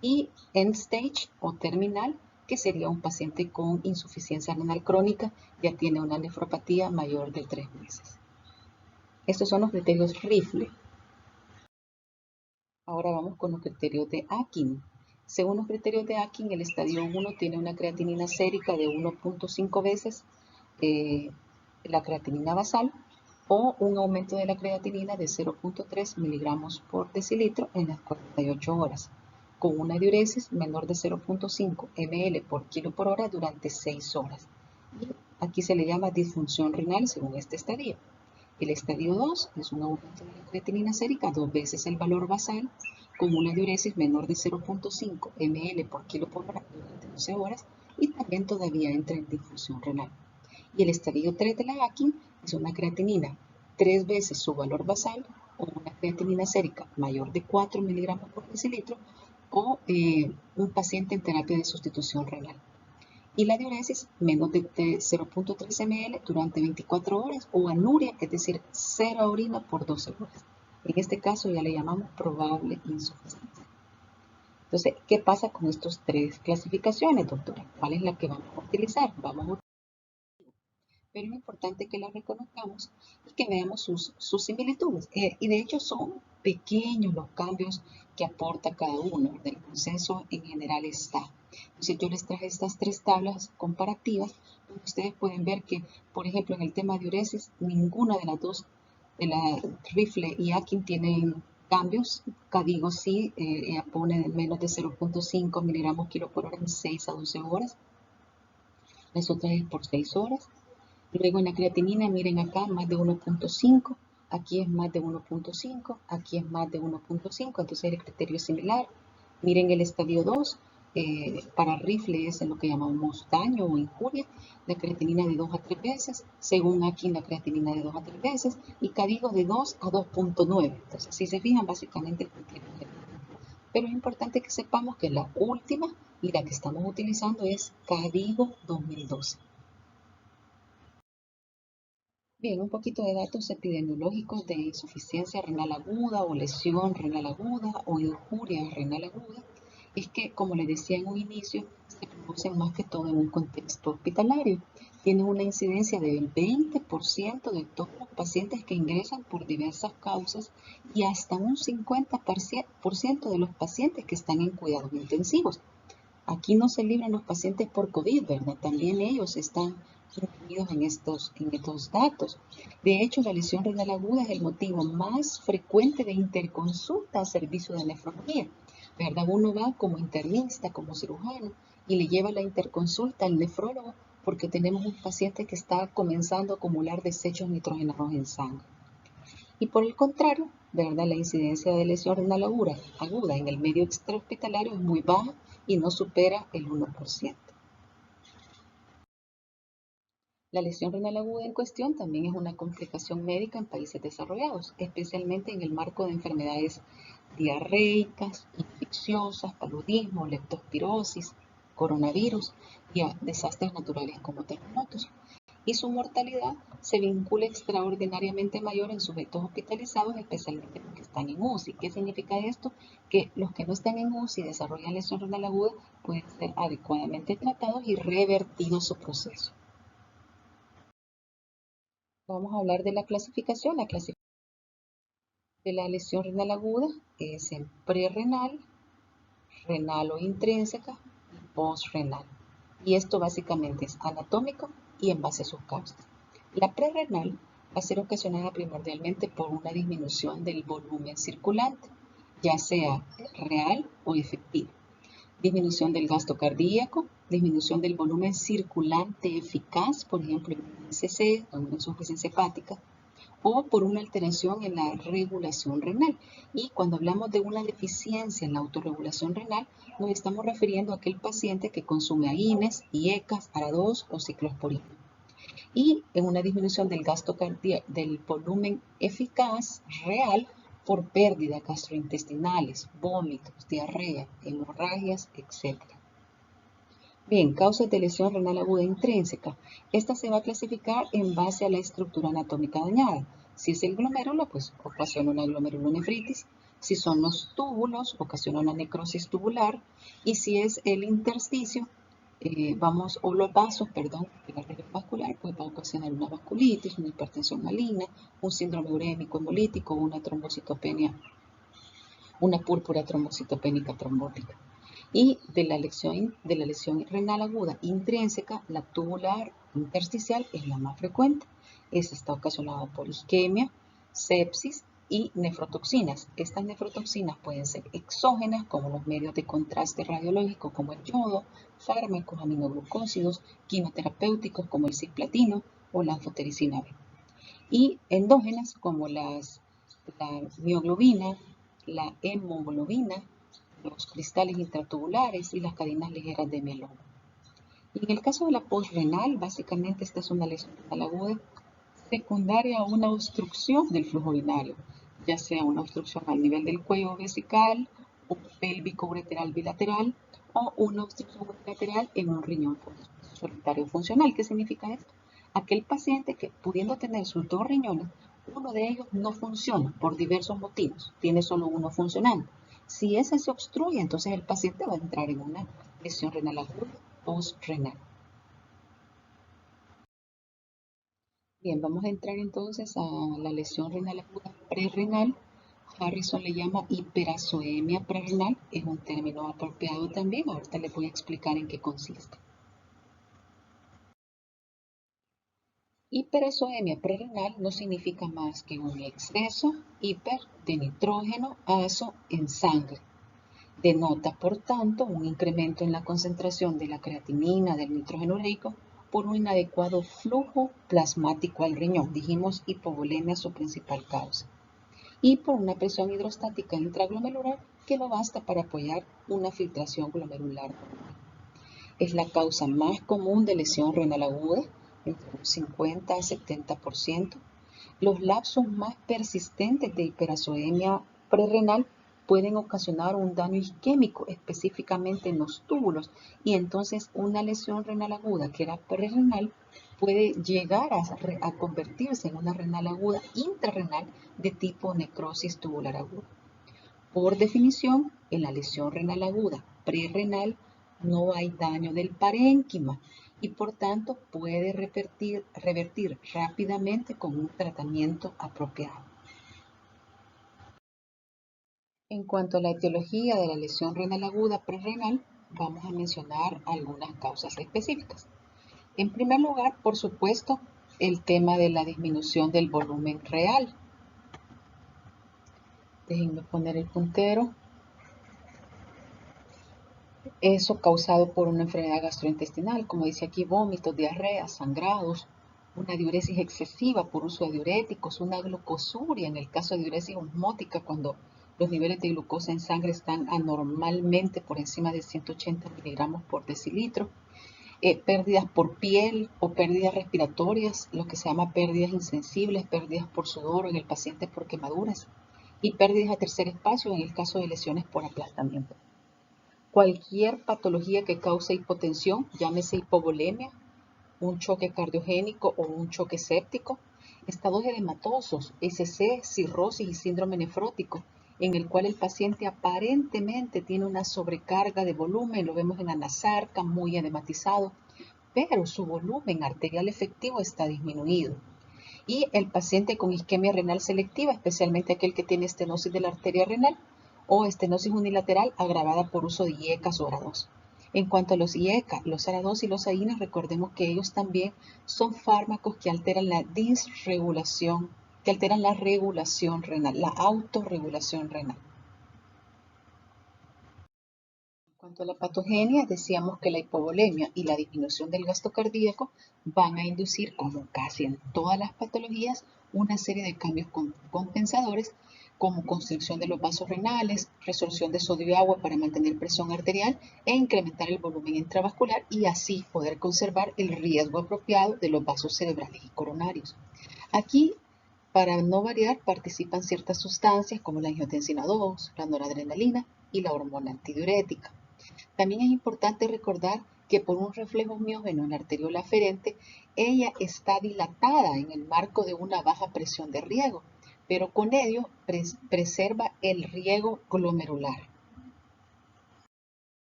Y end stage o terminal, que sería un paciente con insuficiencia renal crónica, ya tiene una nefropatía mayor de 3 meses. Estos son los criterios Rifle. Ahora vamos con los criterios de Akin. Según los criterios de Akin, el estadio 1 tiene una creatinina sérica de 1.5 veces la creatinina basal o un aumento de la creatinina de 0.3 miligramos por decilitro en las 48 horas, con una diuresis menor de 0.5 ml por kilo por hora durante 6 horas. Y aquí se le llama disfunción renal según este estadio. El estadio 2 es un aumento de la creatinina sérica 2 veces el valor basal con una diuresis menor de 0.5 ml por kilo por hora durante 12 horas y también todavía entra en difusión renal. Y el estadio 3 de la Akin es una creatinina 3 veces su valor basal o una creatinina sérica mayor de 4 miligramos por decilitro o un paciente en terapia de sustitución renal. Y la diuresis menos de 0.3 ml durante 24 horas o anuria, es decir, 0 orina por 12 horas. En este caso ya le llamamos probable insuficiencia. Entonces, ¿qué pasa con estas 3 clasificaciones, doctora? ¿Cuál es la que vamos a utilizar? Pero es importante que la reconozcamos y que veamos sus similitudes. Y de hecho son pequeños los cambios que aporta cada uno. El consenso en general está. Entonces yo les traje estas 3 tablas comparativas donde ustedes pueden ver que, por ejemplo, en el tema de diuresis, ninguna de las dos, de la Rifle y Akin, tienen cambios. Cadigo sí, ella pone menos de 0.5 miligramos kilo por hora en 6 a 12 horas. Las otras es por 6 horas. Luego en la creatinina, miren acá, más de 1.5, aquí es más de 1.5, aquí es más de 1.5, entonces el criterio es similar. Miren el estadio 2, para Rifle es en lo que llamamos daño o injuria, la creatinina de 2 a 3 veces, según aquí la creatinina de 2 a 3 veces, y Cadigo de 2 a 2.9. Entonces, si se fijan, básicamente el criterio es el mismo. Pero es importante que sepamos que la última y la que estamos utilizando es Cadigo 2012. Bien, un poquito de datos epidemiológicos de insuficiencia renal aguda o lesión renal aguda o injuria renal aguda. Es que, como les decía en un inicio, se producen más que todo en un contexto hospitalario. Tiene una incidencia del 20% de todos los pacientes que ingresan por diversas causas y hasta un 50% de los pacientes que están en cuidados intensivos. Aquí no se libran los pacientes por COVID, ¿verdad? También ellos están incluidos en estos datos. De hecho, la lesión renal aguda es el motivo más frecuente de interconsulta a servicio de nefrología, ¿verdad? Uno va como internista, como cirujano, y le lleva la interconsulta al nefrólogo porque tenemos un paciente que está comenzando a acumular desechos nitrogenados en sangre. Y por el contrario, ¿verdad? La incidencia de lesión renal aguda en el medio extrahospitalario es muy baja y no supera el 1%. La lesión renal aguda en cuestión también es una complicación médica en países desarrollados, especialmente en el marco de enfermedades diarreicas, infecciosas, paludismo, leptospirosis, coronavirus y desastres naturales como terremotos. Y su mortalidad se vincula extraordinariamente mayor en sujetos hospitalizados, especialmente los que están en UCI. ¿Qué significa esto? Que los que no están en UCI y desarrollan lesión renal aguda pueden ser adecuadamente tratados y revertido su proceso. Vamos a hablar de la clasificación. La clasificación de la lesión renal aguda es en prerrenal, renal o intrínseca y postrenal. Y esto básicamente es anatómico y en base a sus causas. La prerrenal va a ser ocasionada primordialmente por una disminución del volumen circulante, ya sea real o efectiva. Disminución del gasto cardíaco, disminución del volumen circulante eficaz, por ejemplo, en una ICC o una insuficiencia hepática, o por una alteración en la regulación renal. Y cuando hablamos de una deficiencia en la autorregulación renal, nos estamos refiriendo a aquel paciente que consume AINES, IECAS, ARA2 o ciclosporina. Y en una disminución del gasto cardíaco, del volumen eficaz real por pérdidas gastrointestinales, vómitos, diarrea, hemorragias, etc. Bien, causas de lesión renal aguda intrínseca. Esta se va a clasificar en base a la estructura anatómica dañada. Si es el glomérulo, pues ocasiona una glomerulonefritis. Si son los túbulos, ocasiona una necrosis tubular. Y si es el intersticio, o los vasos, perdón, la red vascular, pues va a ocasionar una vasculitis, una hipertensión maligna, un síndrome urémico hemolítico, una trombocitopenia, una púrpura trombocitopénica trombótica. Y de la lesión renal aguda intrínseca, la tubular intersticial es la más frecuente. Esta está ocasionada por isquemia, sepsis y nefrotoxinas. Estas nefrotoxinas pueden ser exógenas, como los medios de contraste radiológico, como el yodo, fármacos aminoglucósidos, quimioterapéuticos, como el cisplatino o la anfotericina B. Y endógenas, como la mioglobina, la hemoglobina, los cristales intratubulares y las cadenas ligeras de mieloma. Y en el caso de la postrenal, básicamente esta es una lesión renal aguda secundaria a una obstrucción del flujo urinario, ya sea una obstrucción al nivel del cuello vesical, o pélvico ureteral bilateral, o una obstrucción unilateral en un riñón solitario funcional. ¿Qué significa esto? Aquel paciente que, pudiendo tener sus dos riñones, uno de ellos no funciona por diversos motivos, tiene solo uno funcionando. Si ese se obstruye, entonces el paciente va a entrar en una lesión renal aguda postrenal. Bien, vamos a entrar entonces a la lesión renal aguda prerrenal. Harrison le llama hiperazoemia prerrenal, es un término apropiado también. Ahorita les voy a explicar en qué consiste. Hiperazoemia prerrenal no significa más que un exceso hiper de nitrógeno azo en sangre. Denota, por tanto, un incremento en la concentración de la creatinina del nitrógeno ureico por un inadecuado flujo plasmático al riñón. Dijimos hipovolemia su principal causa. Y por una presión hidrostática intraglomerular que no basta para apoyar una filtración glomerular. Es la causa más común de lesión renal aguda, entre un 50 a 70%. Los lapsos más persistentes de hiperazoemia prerrenal pueden ocasionar un daño isquémico, específicamente en los túbulos, y entonces una lesión renal aguda que era prerrenal puede llegar a convertirse en una renal aguda intrarrenal de tipo necrosis tubular aguda. Por definición, en la lesión renal aguda prerrenal no hay daño del parénquima y por tanto puede revertir rápidamente con un tratamiento apropiado. En cuanto a la etiología de la lesión renal aguda prerrenal, vamos a mencionar algunas causas específicas. En primer lugar, por supuesto, el tema de la disminución del volumen real. Déjenme poner el puntero. Eso causado por una enfermedad gastrointestinal, como dice aquí, vómitos, diarreas, sangrados, una diuresis excesiva por uso de diuréticos, una glucosuria en el caso de diuresis osmótica, cuando los niveles de glucosa en sangre están anormalmente por encima de 180 miligramos por decilitro, pérdidas por piel o pérdidas respiratorias, lo que se llama pérdidas insensibles, pérdidas por sudor en el paciente por quemaduras y pérdidas a tercer espacio en el caso de lesiones por aplastamiento. Cualquier patología que cause hipotensión, llámese hipovolemia, un choque cardiogénico o un choque séptico, estados edematosos, SC, cirrosis y síndrome nefrótico, en el cual el paciente aparentemente tiene una sobrecarga de volumen, lo vemos en anasarca, muy edematizado, pero su volumen arterial efectivo está disminuido. Y el paciente con isquemia renal selectiva, especialmente aquel que tiene estenosis de la arteria renal, o estenosis unilateral agravada por uso de IECAS o ARA2. En cuanto a los IECA, los ARA2 y los AINES, recordemos que ellos también son fármacos que alteran la disregulación, que alteran la regulación renal, la autorregulación renal. En cuanto a la patogenia, decíamos que la hipovolemia y la disminución del gasto cardíaco van a inducir, como casi en todas las patologías, una serie de cambios compensadores, como constricción de los vasos renales, resorción de sodio y agua para mantener presión arterial e incrementar el volumen intravascular y así poder conservar el riesgo apropiado de los vasos cerebrales y coronarios. Aquí, para no variar, participan ciertas sustancias como la angiotensina 2, la noradrenalina y la hormona antidiurética. También es importante recordar que por un reflejo miógeno en la arteriola aferente, ella está dilatada en el marco de una baja presión de riego, pero con ello preserva el riego glomerular.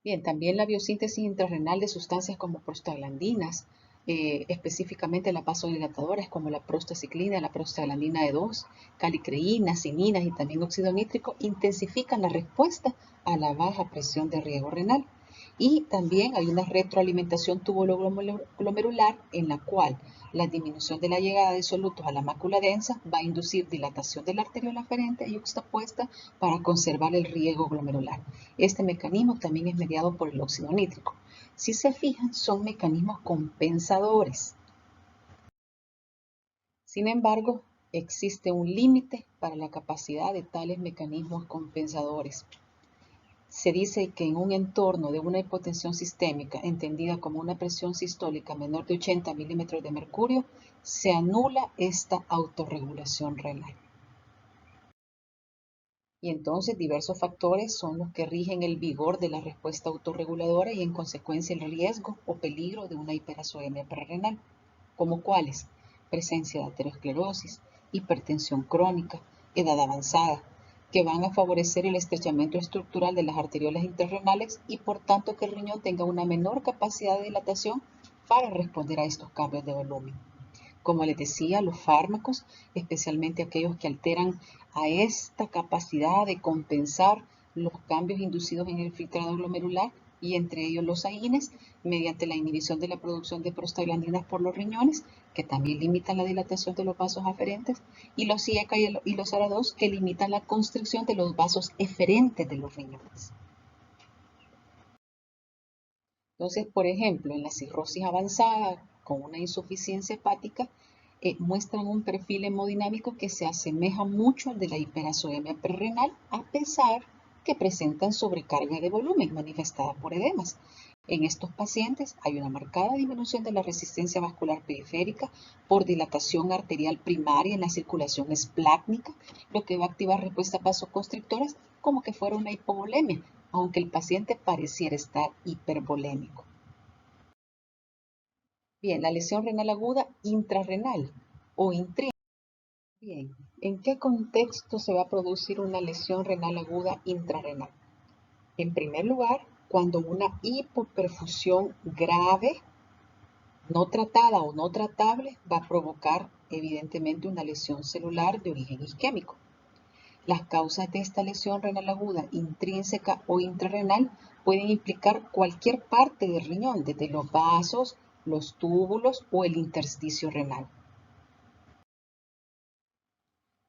Bien, también la biosíntesis intrarrenal de sustancias como prostaglandinas, específicamente las vasodilatadoras como la prostaciclina, la prostaglandina E2, calicreínas, cininas y también óxido nítrico, intensifican la respuesta a la baja presión de riego renal. Y también hay una retroalimentación tubuloglomerular en la cual la disminución de la llegada de solutos a la mácula densa va a inducir dilatación de la arteriola aferente y yuxtapuesta para conservar el riego glomerular. Este mecanismo también es mediado por el óxido nítrico. Si se fijan, son mecanismos compensadores. Sin embargo, existe un límite para la capacidad de tales mecanismos compensadores. Se dice que en un entorno de una hipotensión sistémica, entendida como una presión sistólica menor de 80 milímetros de mercurio, se anula esta autorregulación renal. Y entonces diversos factores son los que rigen el vigor de la respuesta autorreguladora y en consecuencia el riesgo o peligro de una hiperazoemia prerrenal, como cuáles: presencia de aterosclerosis, hipertensión crónica, edad avanzada, que van a favorecer el estrechamiento estructural de las arteriolas intrarrenales y por tanto que el riñón tenga una menor capacidad de dilatación para responder a estos cambios de volumen. Como les decía, los fármacos, especialmente aquellos que alteran a esta capacidad de compensar los cambios inducidos en el filtrado glomerular, y entre ellos los AINES, mediante la inhibición de la producción de prostaglandinas por los riñones, que también limitan la dilatación de los vasos aferentes, y los IECA y los ARA2, que limitan la constricción de los vasos eferentes de los riñones. Entonces, por ejemplo, en la cirrosis avanzada con una insuficiencia hepática, muestran un perfil hemodinámico que se asemeja mucho al de la hiperazoemia prerrenal, a pesar que presentan sobrecarga de volumen manifestada por edemas. En estos pacientes hay una marcada disminución de la resistencia vascular periférica por dilatación arterial primaria en la circulación esplácnica, lo que va a activar respuestas vasoconstrictoras como que fuera una hipovolemia, aunque el paciente pareciera estar hipervolémico. Bien, la lesión renal aguda intrarrenal o intrínseca. Bien, ¿en qué contexto se va a producir una lesión renal aguda intrarrenal? En primer lugar, cuando una hipoperfusión grave, no tratada o no tratable, va a provocar evidentemente una lesión celular de origen isquémico. Las causas de esta lesión renal aguda intrínseca o intrarrenal pueden implicar cualquier parte del riñón, desde los vasos, los túbulos o el intersticio renal.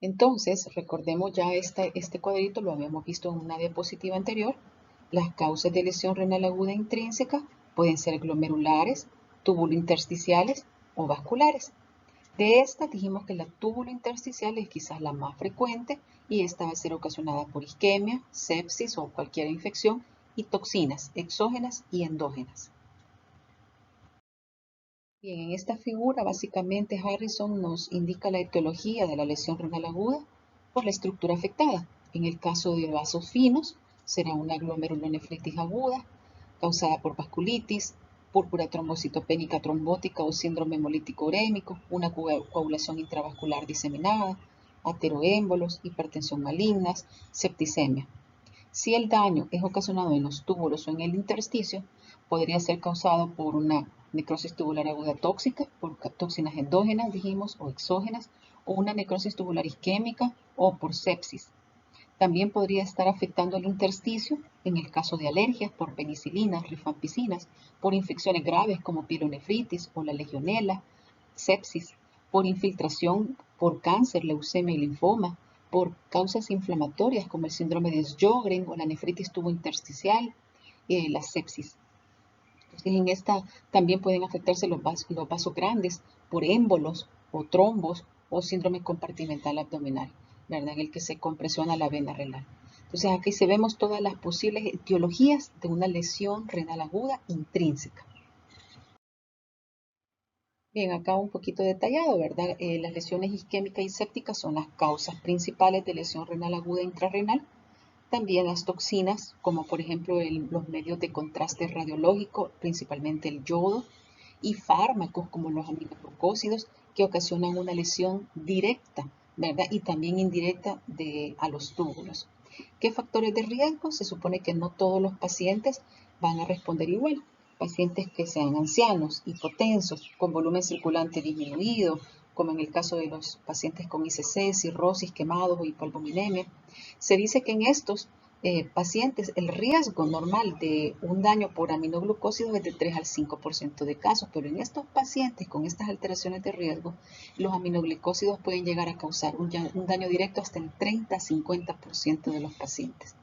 Entonces, recordemos ya este cuadrito, lo habíamos visto en una diapositiva anterior. Las causas de lesión renal aguda intrínseca pueden ser glomerulares, tubulointersticiales o vasculares. De estas dijimos que la tubulointersticial es quizás la más frecuente y esta va a ser ocasionada por isquemia, sepsis o cualquier infección y toxinas exógenas y endógenas. Bien, en esta figura básicamente Harrison nos indica la etiología de la lesión renal aguda por la estructura afectada. En el caso de vasos finos será una glomerulonefritis aguda causada por vasculitis, púrpura trombocitopénica trombótica o síndrome hemolítico urémico, una coagulación intravascular diseminada, ateroémbolos, hipertensión malignas, septicemia. Si el daño es ocasionado en los túbulos o en el intersticio, podría ser causado por una necrosis tubular aguda tóxica, por toxinas endógenas, dijimos, o exógenas, o una necrosis tubular isquémica o por sepsis. También podría estar afectando el intersticio en el caso de alergias por penicilinas, rifampicinas, por infecciones graves como pielonefritis o la legionela, sepsis, por infiltración por cáncer, leucemia y linfoma, por causas inflamatorias como el síndrome de Sjögren o la nefritis tubointersticial, la sepsis. Entonces, en esta también pueden afectarse los vasos grandes por émbolos o trombos o síndrome compartimental abdominal, ¿verdad? En el que se compresiona la vena renal. Entonces, aquí se vemos todas las posibles etiologías de una lesión renal aguda intrínseca. Bien, acá un poquito detallado, ¿verdad? Las lesiones isquémicas y sépticas son las causas principales de lesión renal aguda intrarrenal. También las toxinas, como por ejemplo los medios de contraste radiológico, principalmente el yodo, y fármacos como los aminoglucósidos que ocasionan una lesión directa, ¿verdad? Y también indirecta a los túbulos. ¿Qué factores de riesgo? Se supone que no todos los pacientes van a responder igual. Pacientes que sean ancianos, hipotensos, con volumen circulante disminuido, como en el caso de los pacientes con ICC, cirrosis, quemados o hipoalbuminemia. Se dice que en estos pacientes el riesgo normal de un daño por aminoglucósidos es de 3 al 5% de casos, pero en estos pacientes con estas alteraciones de riesgo, los aminoglucósidos pueden llegar a causar un daño directo hasta el 30-50% de los pacientes.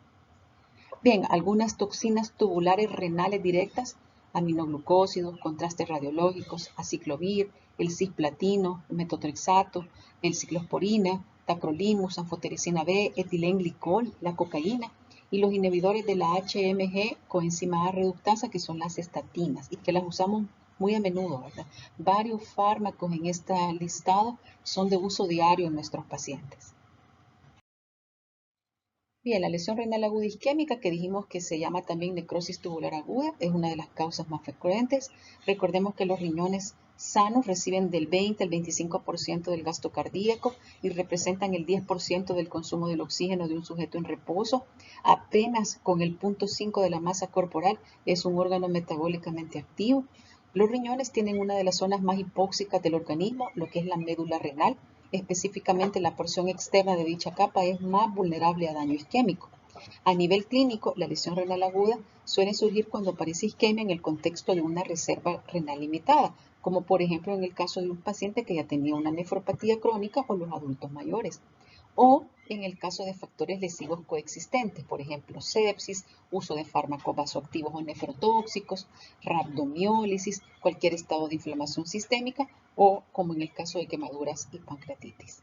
Bien, algunas toxinas tubulares renales directas, aminoglucósidos, contrastes radiológicos, aciclovir, el cisplatino, el metotrexato, el ciclosporina, tacrolimus, anfotericina B, etilenglicol, la cocaína y los inhibidores de la HMG coenzima A reductasa, que son las estatinas y que las usamos muy a menudo, ¿verdad? Varios fármacos en este listado son de uso diario en nuestros pacientes. Bien, la lesión renal aguda isquémica, que dijimos que se llama también necrosis tubular aguda, es una de las causas más frecuentes. Recordemos que los riñones sanos reciben del 20 al 25% del gasto cardíaco y representan el 10% del consumo del oxígeno de un sujeto en reposo. Apenas con el 0.5 de la masa corporal es un órgano metabólicamente activo. Los riñones tienen una de las zonas más hipóxicas del organismo, lo que es la médula renal. Específicamente, la porción externa de dicha capa es más vulnerable a daño isquémico. A nivel clínico, la lesión renal aguda suele surgir cuando aparece isquemia en el contexto de una reserva renal limitada, como por ejemplo en el caso de un paciente que ya tenía una nefropatía crónica o los adultos mayores, o en el caso de factores lesivos coexistentes, por ejemplo, sepsis, uso de fármacos vasoactivos o nefrotóxicos, rabdomiólisis, cualquier estado de inflamación sistémica o como en el caso de quemaduras y pancreatitis.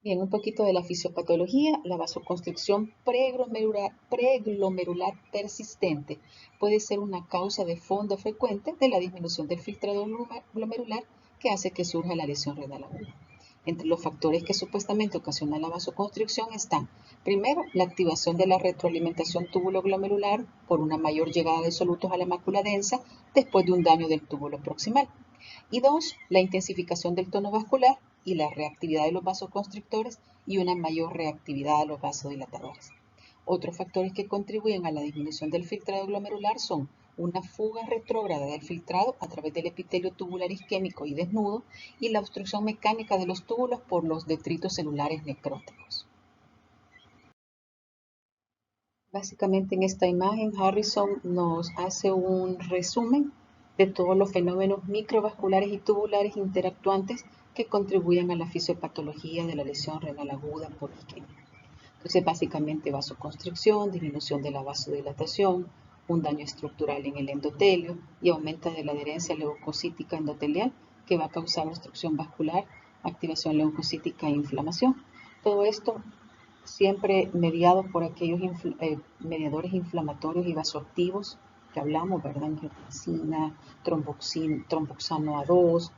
Bien, un poquito de la fisiopatología. La vasoconstricción preglomerular persistente puede ser una causa de fondo frecuente de la disminución del filtrado glomerular que hace que surja la lesión renal aguda. Entre los factores que supuestamente ocasionan la vasoconstricción están, primero, la activación de la retroalimentación túbulo-glomerular por una mayor llegada de solutos a la mácula densa después de un daño del túbulo proximal. Y dos, la intensificación del tono vascular y la reactividad de los vasoconstrictores y una mayor reactividad de los vasodilatadores. Otros factores que contribuyen a la disminución del filtrado glomerular son una fuga retrógrada del filtrado a través del epitelio tubular isquémico y desnudo y la obstrucción mecánica de los túbulos por los detritos celulares necróticos. Básicamente en esta imagen Harrison nos hace un resumen de todos los fenómenos microvasculares y tubulares interactuantes que contribuyen a la fisiopatología de la lesión renal aguda por isquemia. Entonces, básicamente vasoconstricción, disminución de la vasodilatación, un daño estructural en el endotelio y aumento de la adherencia leucocítica endotelial que va a causar obstrucción vascular, activación leucocítica e inflamación. Todo esto siempre mediado por aquellos mediadores inflamatorios y vasoactivos que hablamos, ¿verdad? Angiotensina, tromboxano A2,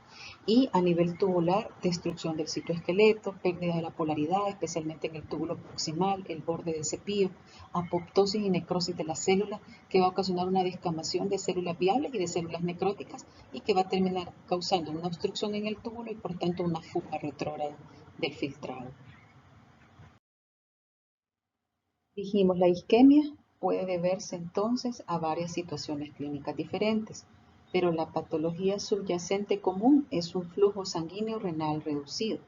y a nivel tubular, destrucción del citoesqueleto, pérdida de la polaridad, especialmente en el túbulo proximal, el borde del cepillo, apoptosis y necrosis de las células, que va a ocasionar una descamación de células viables y de células necróticas y que va a terminar causando una obstrucción en el túbulo y por tanto una fuga retrógrada del filtrado. Dijimos, la isquemia puede deberse entonces a varias situaciones clínicas diferentes, pero la patología subyacente común es un flujo sanguíneo renal reducido.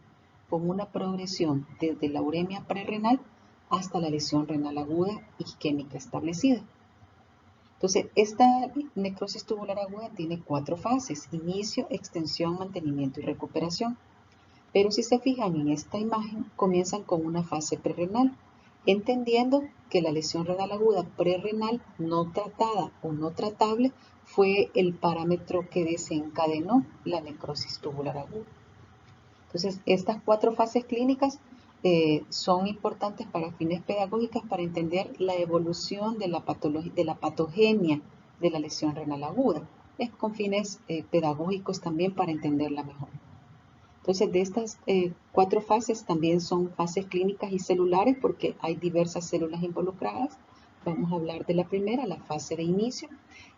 con una progresión desde la uremia prerrenal hasta la lesión renal aguda isquémica establecida. Entonces, esta necrosis tubular aguda tiene 4 fases: inicio, extensión, mantenimiento y recuperación. Pero si se fijan en esta imagen, comienzan con una fase prerrenal, entendiendo que la lesión renal aguda prerrenal no tratada o no tratable fue el parámetro que desencadenó la necrosis tubular aguda. Entonces, estas 4 fases clínicas son importantes para fines pedagógicos para entender la evolución de la patogenia de la lesión renal aguda. Es con fines pedagógicos también para entenderla mejor. Entonces, de estas 4 fases también son fases clínicas y celulares porque hay diversas células involucradas. Vamos a hablar de la primera, la fase de inicio.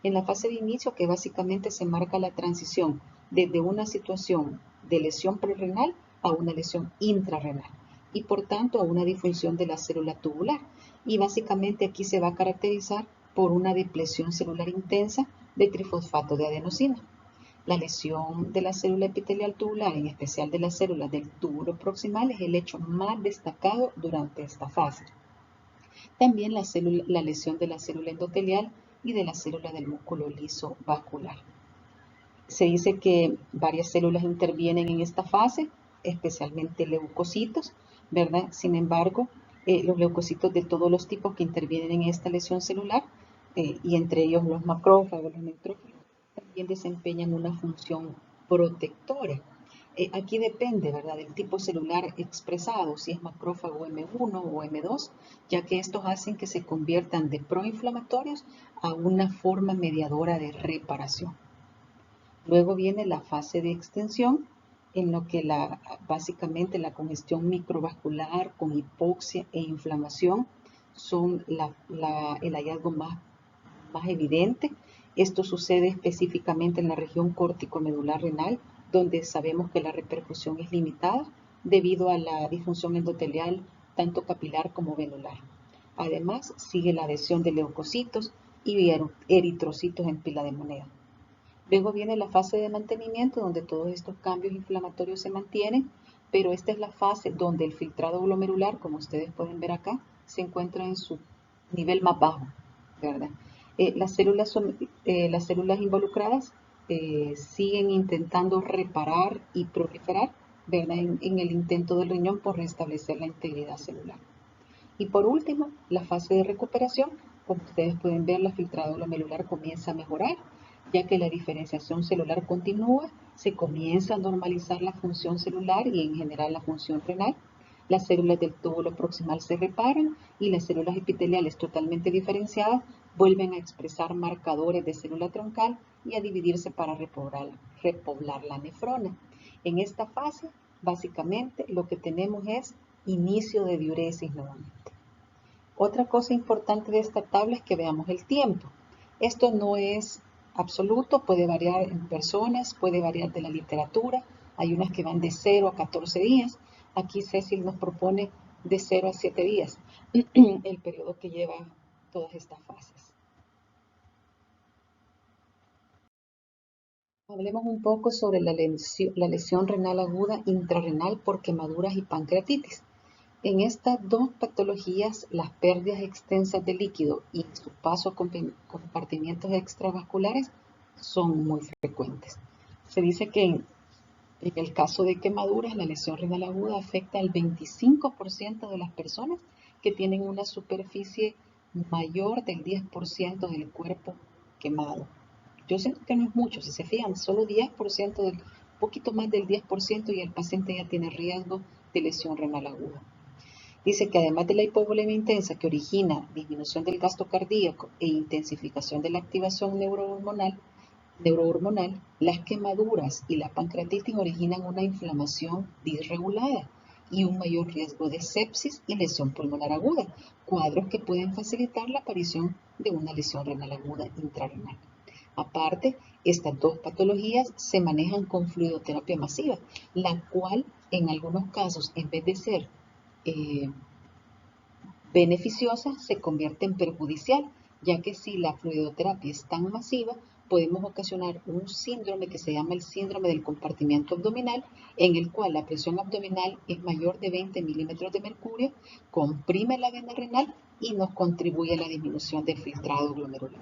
En la fase de inicio, que básicamente se marca la transición desde una situación de lesión prerrenal a una lesión intrarrenal y por tanto a una disfunción de la célula tubular. Y básicamente aquí se va a caracterizar por una depresión celular intensa de trifosfato de adenosina. La lesión de la célula epitelial tubular, en especial de las células del túbulo proximal, es el hecho más destacado durante esta fase. También la lesión de la célula endotelial y de la célula del músculo liso vascular. Se dice que varias células intervienen en esta fase, especialmente leucocitos, ¿verdad? Sin embargo, los leucocitos de todos los tipos que intervienen en esta lesión celular, y entre ellos los macrófagos, los neutrófilos, también desempeñan una función protectora. Aquí depende, ¿verdad?, del tipo celular expresado, si es macrófago M1 o M2, ya que estos hacen que se conviertan de proinflamatorios a una forma mediadora de reparación. Luego viene la fase de extensión, en lo que básicamente la congestión microvascular con hipoxia e inflamación son el hallazgo más evidente. Esto sucede específicamente en la región córtico-medular renal, donde sabemos que la repercusión es limitada debido a la disfunción endotelial tanto capilar como venular. Además, sigue la adhesión de leucocitos y eritrocitos en pila de moneda. Luego viene la fase de mantenimiento, donde todos estos cambios inflamatorios se mantienen, pero esta es la fase donde el filtrado glomerular, como ustedes pueden ver acá, se encuentra en su nivel más bajo, ¿verdad? Las células involucradas siguen intentando reparar y proliferar, ¿verdad?, en el intento del riñón por restablecer la integridad celular. Y por último, la fase de recuperación. Como ustedes pueden ver, la filtrado glomerular comienza a mejorar, ya que la diferenciación celular continúa, se comienza a normalizar la función celular y en general la función renal. Las células del túbulo proximal se reparan y las células epiteliales totalmente diferenciadas vuelven a expresar marcadores de célula troncal y a dividirse para repoblar la nefrona. En esta fase, básicamente, lo que tenemos es inicio de diuresis nuevamente. Otra cosa importante de esta tabla es que veamos el tiempo. Esto no es absoluto, puede variar en personas, puede variar de la literatura. Hay unas que van de 0 a 14 días. Aquí Cecil nos propone de 0 a 7 días, el periodo que lleva todas estas fases. Hablemos un poco sobre la lesión renal aguda intrarrenal por quemaduras y pancreatitis. En estas 2 patologías, las pérdidas extensas de líquido y su paso a compartimientos extravasculares son muy frecuentes. Se dice que en el caso de quemaduras, la lesión renal aguda afecta al 25% de las personas que tienen una superficie mayor del 10% del cuerpo quemado. Yo siento que no es mucho, si se fijan, solo 10%, poquito más del 10% y el paciente ya tiene riesgo de lesión renal aguda. Dice que además de la hipovolemia intensa que origina disminución del gasto cardíaco e intensificación de la activación neurohormonal, las quemaduras y la pancreatitis originan una inflamación disregulada y un mayor riesgo de sepsis y lesión pulmonar aguda, cuadros que pueden facilitar la aparición de una lesión renal aguda intrarrenal. Aparte, estas 2 patologías se manejan con fluidoterapia masiva, la cual en algunos casos, en vez de ser beneficiosa, se convierte en perjudicial, ya que si la fluidoterapia es tan masiva, podemos ocasionar un síndrome que se llama el síndrome del compartimiento abdominal, en el cual la presión abdominal es mayor de 20 milímetros de mercurio, comprime la vena renal y nos contribuye a la disminución del filtrado glomerular.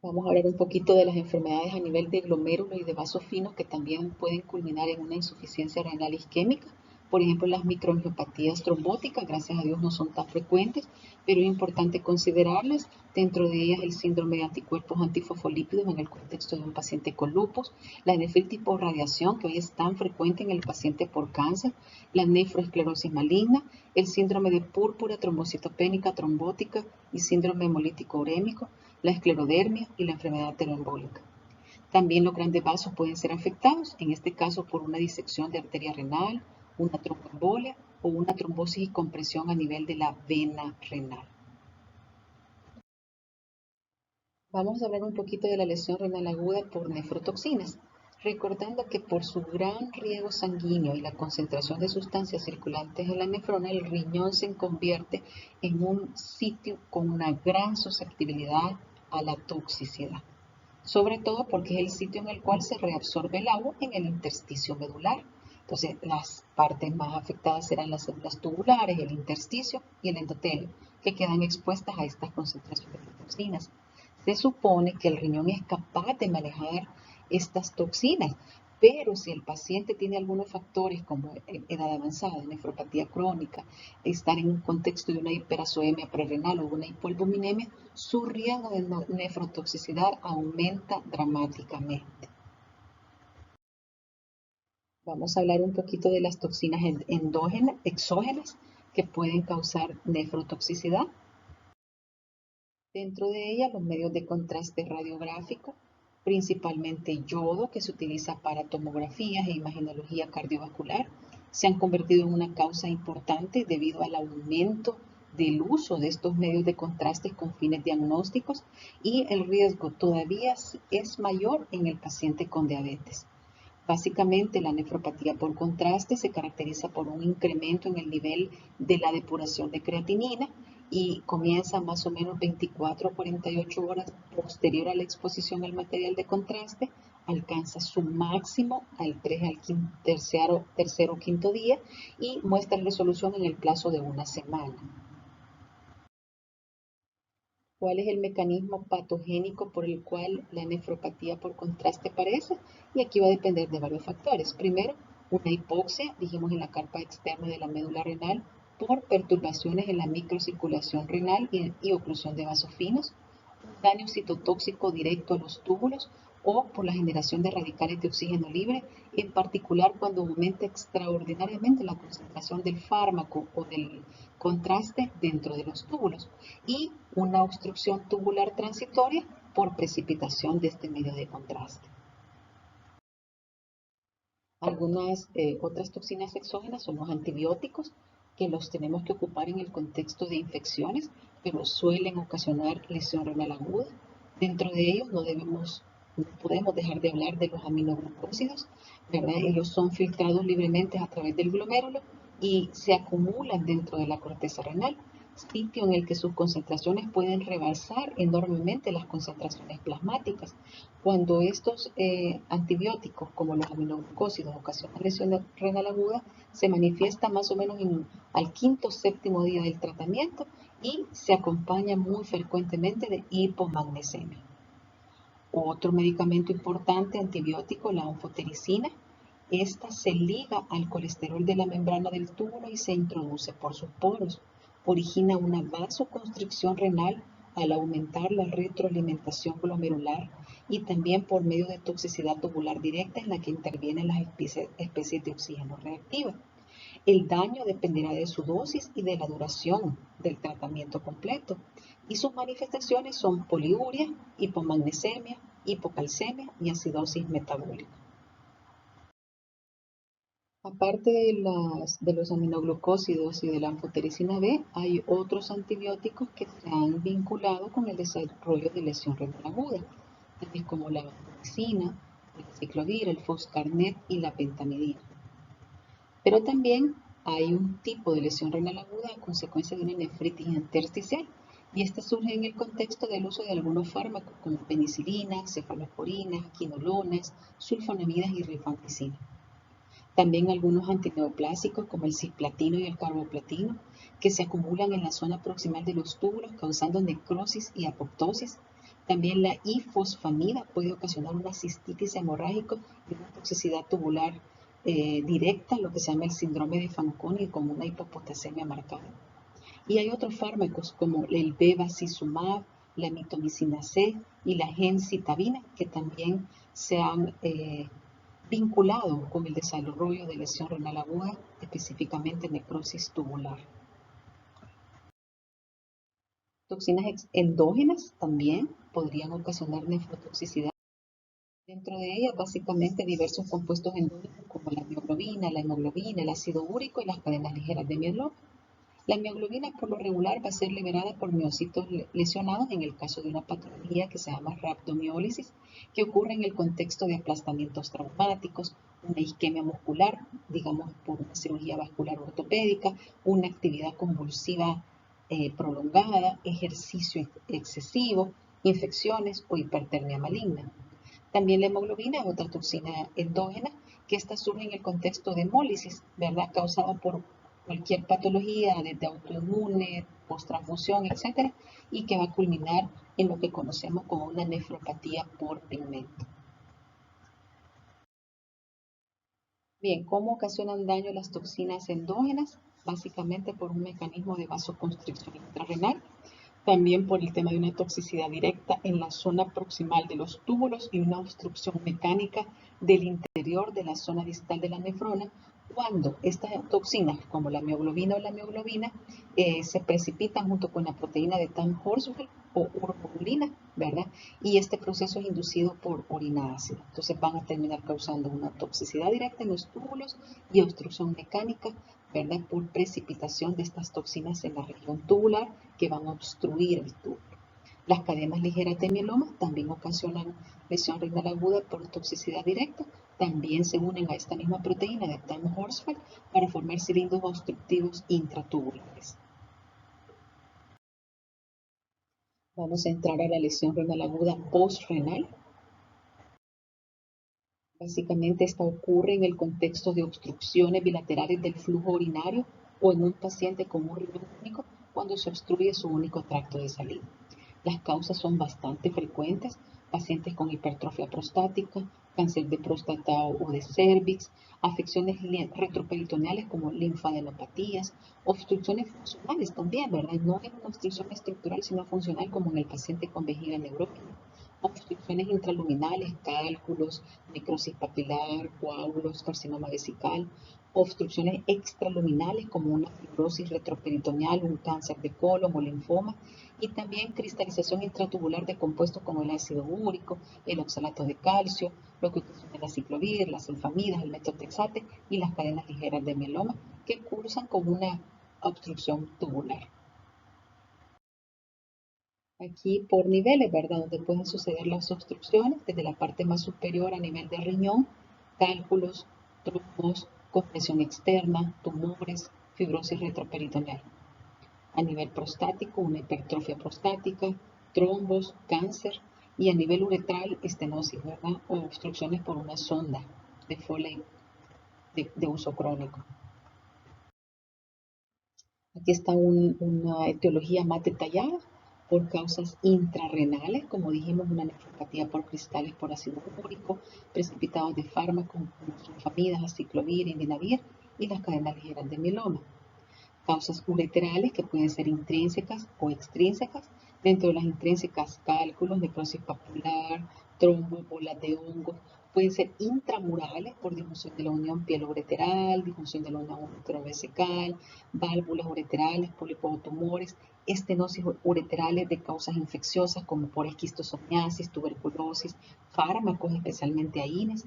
Vamos a hablar un poquito de las enfermedades a nivel de glomérulo y de vasos finos que también pueden culminar en una insuficiencia renal isquémica. Por ejemplo, las microangiopatías trombóticas, gracias a Dios no son tan frecuentes, pero es importante considerarlas. Dentro de ellas el síndrome de anticuerpos antifosfolípidos en el contexto de un paciente con lupus, la nefritis por radiación, que hoy es tan frecuente en el paciente por cáncer, la nefroesclerosis maligna, el síndrome de púrpura trombocitopénica trombótica y síndrome hemolítico urémico, la esclerodermia y la enfermedad arterioembólica. También los grandes vasos pueden ser afectados, en este caso por una disección de arteria renal, una tromboembolia o una trombosis y compresión a nivel de la vena renal. Vamos a hablar un poquito de la lesión renal aguda por nefrotoxinas, recordando que por su gran riego sanguíneo y la concentración de sustancias circulantes en la nefrona, el riñón se convierte en un sitio con una gran susceptibilidad a la toxicidad, sobre todo porque es el sitio en el cual se reabsorbe el agua en el intersticio medular. Entonces, las partes más afectadas serán las células tubulares, el intersticio y el endotelio, que quedan expuestas a estas concentraciones de toxinas. Se supone que el riñón es capaz de manejar estas toxinas, pero si el paciente tiene algunos factores como edad avanzada, nefropatía crónica, estar en un contexto de una hiperazoemia prerrenal o una hipoalbuminemia, su riesgo de nefrotoxicidad aumenta dramáticamente. Vamos a hablar un poquito de las toxinas endógenas, exógenas, que pueden causar nefrotoxicidad. Dentro de ella, los medios de contraste radiográfico, principalmente yodo, que se utiliza para tomografías e imagenología cardiovascular, se han convertido en una causa importante debido al aumento del uso de estos medios de contraste con fines diagnósticos y el riesgo todavía es mayor en el paciente con diabetes. Básicamente, la nefropatía por contraste se caracteriza por un incremento en el nivel de la depuración de creatinina y comienza más o menos 24 a 48 horas posterior a la exposición al material de contraste, alcanza su máximo al tercero o quinto día y muestra resolución en el plazo de una semana. ¿Cuál es el mecanismo patogénico por el cual la nefropatía por contraste aparece? Y aquí va a depender de varios factores. Primero, una hipoxia, dijimos en la capa externa de la médula renal, por perturbaciones en la microcirculación renal y oclusión de vasos finos, un daño citotóxico directo a los túbulos o por la generación de radicales de oxígeno libre, en particular cuando aumenta extraordinariamente la concentración del fármaco o del contraste dentro de los túbulos, y una obstrucción tubular transitoria por precipitación de este medio de contraste. Algunas otras toxinas exógenas son los antibióticos, que los tenemos que ocupar en el contexto de infecciones, pero suelen ocasionar lesión renal aguda. Dentro de ellos no podemos dejar de hablar de los aminoglucósidos, ¿verdad? Ellos son filtrados libremente a través del glomérulo y se acumulan dentro de la corteza renal, sitio en el que sus concentraciones pueden rebasar enormemente las concentraciones plasmáticas. Cuando estos antibióticos, como los aminoglucósidos, ocasionan lesión renal aguda, se manifiesta más o menos al quinto o séptimo día del tratamiento y se acompaña muy frecuentemente de hipomagnesemia. Otro medicamento importante antibiótico, la anfotericina, esta se liga al colesterol de la membrana del túbulo y se introduce por sus poros. Origina una vasoconstricción renal al aumentar la retroalimentación glomerular y también por medio de toxicidad tubular directa en la que intervienen las especies de oxígeno reactiva. El daño dependerá de su dosis y de la duración del tratamiento completo. Y sus manifestaciones son poliuria, hipomagnesemia, hipocalcemia y acidosis metabólica. Aparte de los aminoglucósidos y de la anfotericina B, hay otros antibióticos que se han vinculado con el desarrollo de lesión renal aguda, tales como la vancomicina, el ciclovir, el foscarnet y la pentamidina. Pero también hay un tipo de lesión renal aguda a consecuencia de una nefritis intersticial, Y este surge en el contexto del uso de algunos fármacos como penicilina, cefalosporina, quinolonas, sulfonamidas y rifampicina. También algunos antineoplásicos como el cisplatino y el carboplatino, que se acumulan en la zona proximal de los túbulos causando necrosis y apoptosis. También la ifosfamida puede ocasionar una cistitis hemorrágica y una toxicidad tubular directa, lo que se llama el síndrome de Fanconi, con una hipopotasemia marcada. Y hay otros fármacos como el bevacizumab, la mitomicina C y la gencitabina que también se han vinculado con el desarrollo de lesión renal aguda, específicamente necrosis tubular. Toxinas endógenas también podrían ocasionar nefrotoxicidad. Dentro de ellas, básicamente, diversos compuestos endógenos como la mioglobina, la hemoglobina, el ácido úrico y las cadenas ligeras de mieloma. La mioglobina por lo regular va a ser liberada por miocitos lesionados en el caso de una patología que se llama rhabdomiólisis, que ocurre en el contexto de aplastamientos traumáticos, una isquemia muscular, digamos por una cirugía vascular ortopédica, una actividad convulsiva prolongada, ejercicio excesivo, infecciones o hipertermia maligna. También la hemoglobina es otra toxina endógena que esta surge en el contexto de hemólisis, ¿verdad? Causada por cualquier patología, desde autoinmune, post-transfusión, etcétera, y que va a culminar en lo que conocemos como una nefropatía por pigmento. Bien, ¿cómo ocasionan daño las toxinas endógenas? Básicamente por un mecanismo de vasoconstricción intrarrenal, también por el tema de una toxicidad directa en la zona proximal de los túbulos y una obstrucción mecánica del interior de la zona distal de la nefrona, cuando estas toxinas, como la mioglobina o la mioglobina, se precipitan junto con la proteína de Tan-Horsfeld o urobulina, ¿verdad? Y este proceso es inducido por orina ácida. Entonces van a terminar causando una toxicidad directa en los túbulos y obstrucción mecánica, ¿verdad? Por precipitación de estas toxinas en la región tubular que van a obstruir el túbulo. Las cadenas ligeras de mieloma también ocasionan lesión renal aguda por toxicidad directa. También se unen a esta misma proteína de Tan-Horsfeld para formar cilindros obstructivos intratubulares. Vamos a entrar a la lesión renal aguda postrenal. Básicamente esta ocurre en el contexto de obstrucciones bilaterales del flujo urinario o en un paciente con un riñón único cuando se obstruye su único tracto de salida. Las causas son bastante frecuentes: pacientes con hipertrofia prostática, cáncer de próstata o de cervix, afecciones retroperitoneales como linfadenopatías, obstrucciones funcionales también, ¿verdad? No es una obstrucción estructural, sino funcional, como en el paciente con vejiga neurógena. Obstrucciones intraluminales, cálculos, necrosis papilar, coágulos, carcinoma vesical, obstrucciones extraluminales como una fibrosis retroperitoneal, un cáncer de colon o linfoma, y también cristalización intratubular de compuestos como el ácido úrico, el oxalato de calcio, lo que ocasiona la ciclovir, las sulfamidas, el metotrexate y las cadenas ligeras de mieloma que cursan con una obstrucción tubular. Aquí por niveles, ¿verdad? Donde pueden suceder las obstrucciones, desde la parte más superior a nivel de riñón, cálculos, trombos, compresión externa, tumores, fibrosis retroperitoneal. A nivel prostático, una hipertrofia prostática, trombos, cáncer, y a nivel uretral, estenosis, ¿verdad? O obstrucciones por una sonda de Foley de uso crónico. Aquí está una etiología más detallada por causas intrarrenales, como dijimos, una nefropatía por cristales por ácido úrico, precipitados de fármacos como sulfamidas, aciclovir, indinavir y las cadenas ligeras de mieloma. Causas ureterales que pueden ser intrínsecas o extrínsecas. Dentro de las intrínsecas, cálculos, necrosis papular, trombos, bolas de hongos. Pueden ser intramurales por disfunción de la unión pielo-ureteral, disfunción de la unión uretero-vesical, válvulas ureterales, pólipos o tumores, estenosis ureterales de causas infecciosas como por esquistosomiasis, tuberculosis, fármacos, especialmente AINES.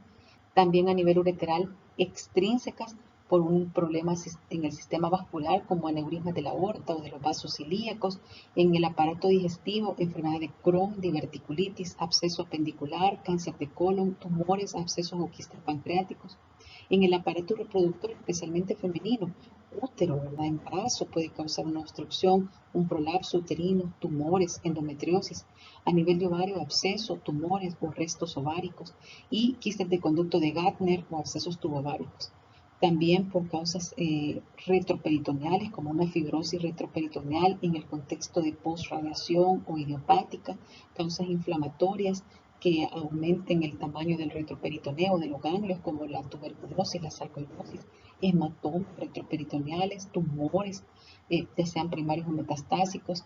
También a nivel ureteral, extrínsecas por un problema en el sistema vascular como aneurismas de la aorta o de los vasos ilíacos, en el aparato digestivo, enfermedad de Crohn, diverticulitis, absceso apendicular, cáncer de colon, tumores, abscesos o quistes pancreáticos. En el aparato reproductor, especialmente femenino, útero, ¿verdad? Embarazo puede causar una obstrucción, un prolapso uterino, tumores, endometriosis. A nivel de ovario, absceso, tumores o restos ováricos y quistes de conducto de Gardner o abscesos tubováricos. También por causas retroperitoneales, como una fibrosis retroperitoneal en el contexto de postradiación o idiopática, causas inflamatorias que aumenten el tamaño del retroperitoneo de los ganglios, como la tuberculosis, la sarcoidosis, hematomas retroperitoneales, tumores, ya sean primarios o metastásicos.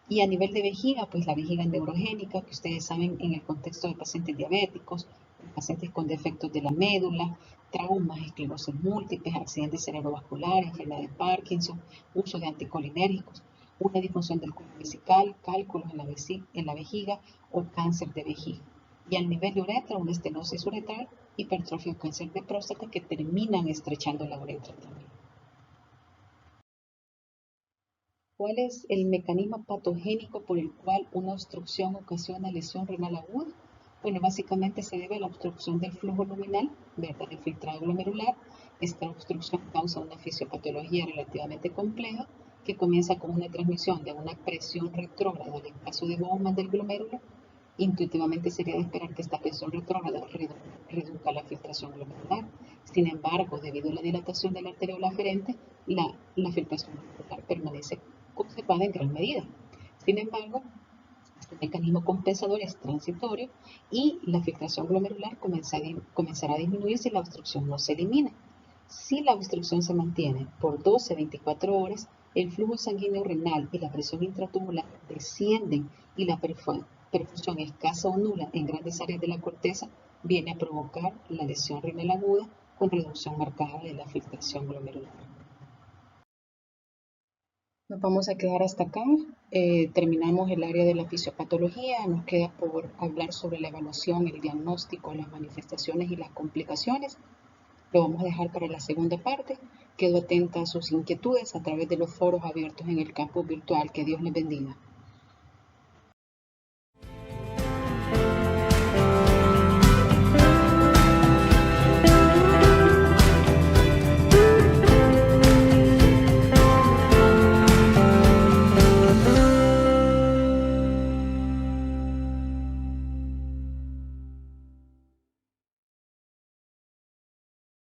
Y a nivel de vejiga, pues la vejiga neurogénica, que ustedes saben en el contexto de pacientes diabéticos, pacientes con defectos de la médula, traumas, esclerosis múltiples, accidentes cerebrovasculares, enfermedad de Parkinson, uso de anticolinérgicos, una disfunción del cuerpo vesical, cálculos en la vejiga o cáncer de vejiga. Y al nivel de uretra, una estenosis uretral, hipertrofia o cáncer de próstata que terminan estrechando la uretra también. ¿Cuál es el mecanismo patogénico por el cual una obstrucción ocasiona lesión renal aguda? Bueno, básicamente se debe a la obstrucción del flujo luminal, ¿verdad? El filtrado glomerular. Esta obstrucción causa una fisiopatología relativamente compleja que comienza con una transmisión de una presión retrógrada del espacio de Bowman del glomérulo. Intuitivamente sería de esperar que esta presión retrógrada reduzca la filtración glomerular. Sin embargo, debido a la dilatación de la arteriola aferente, la filtración glomerular permanece conservada en gran medida. Sin embargo, este mecanismo compensador es transitorio y la filtración glomerular comenzará a disminuir si la obstrucción no se elimina. Si la obstrucción se mantiene por 12 a 24 horas, el flujo sanguíneo renal y la presión intratubular descienden y la perfusión escasa o nula en grandes áreas de la corteza viene a provocar la lesión renal aguda con reducción marcada de la filtración glomerular. Nos vamos a quedar hasta acá. Terminamos el área de la fisiopatología. Nos queda por hablar sobre la evaluación, el diagnóstico, las manifestaciones y las complicaciones. Lo vamos a dejar para la segunda parte. Quedo atenta a sus inquietudes a través de los foros abiertos en el campus virtual. Que Dios les bendiga.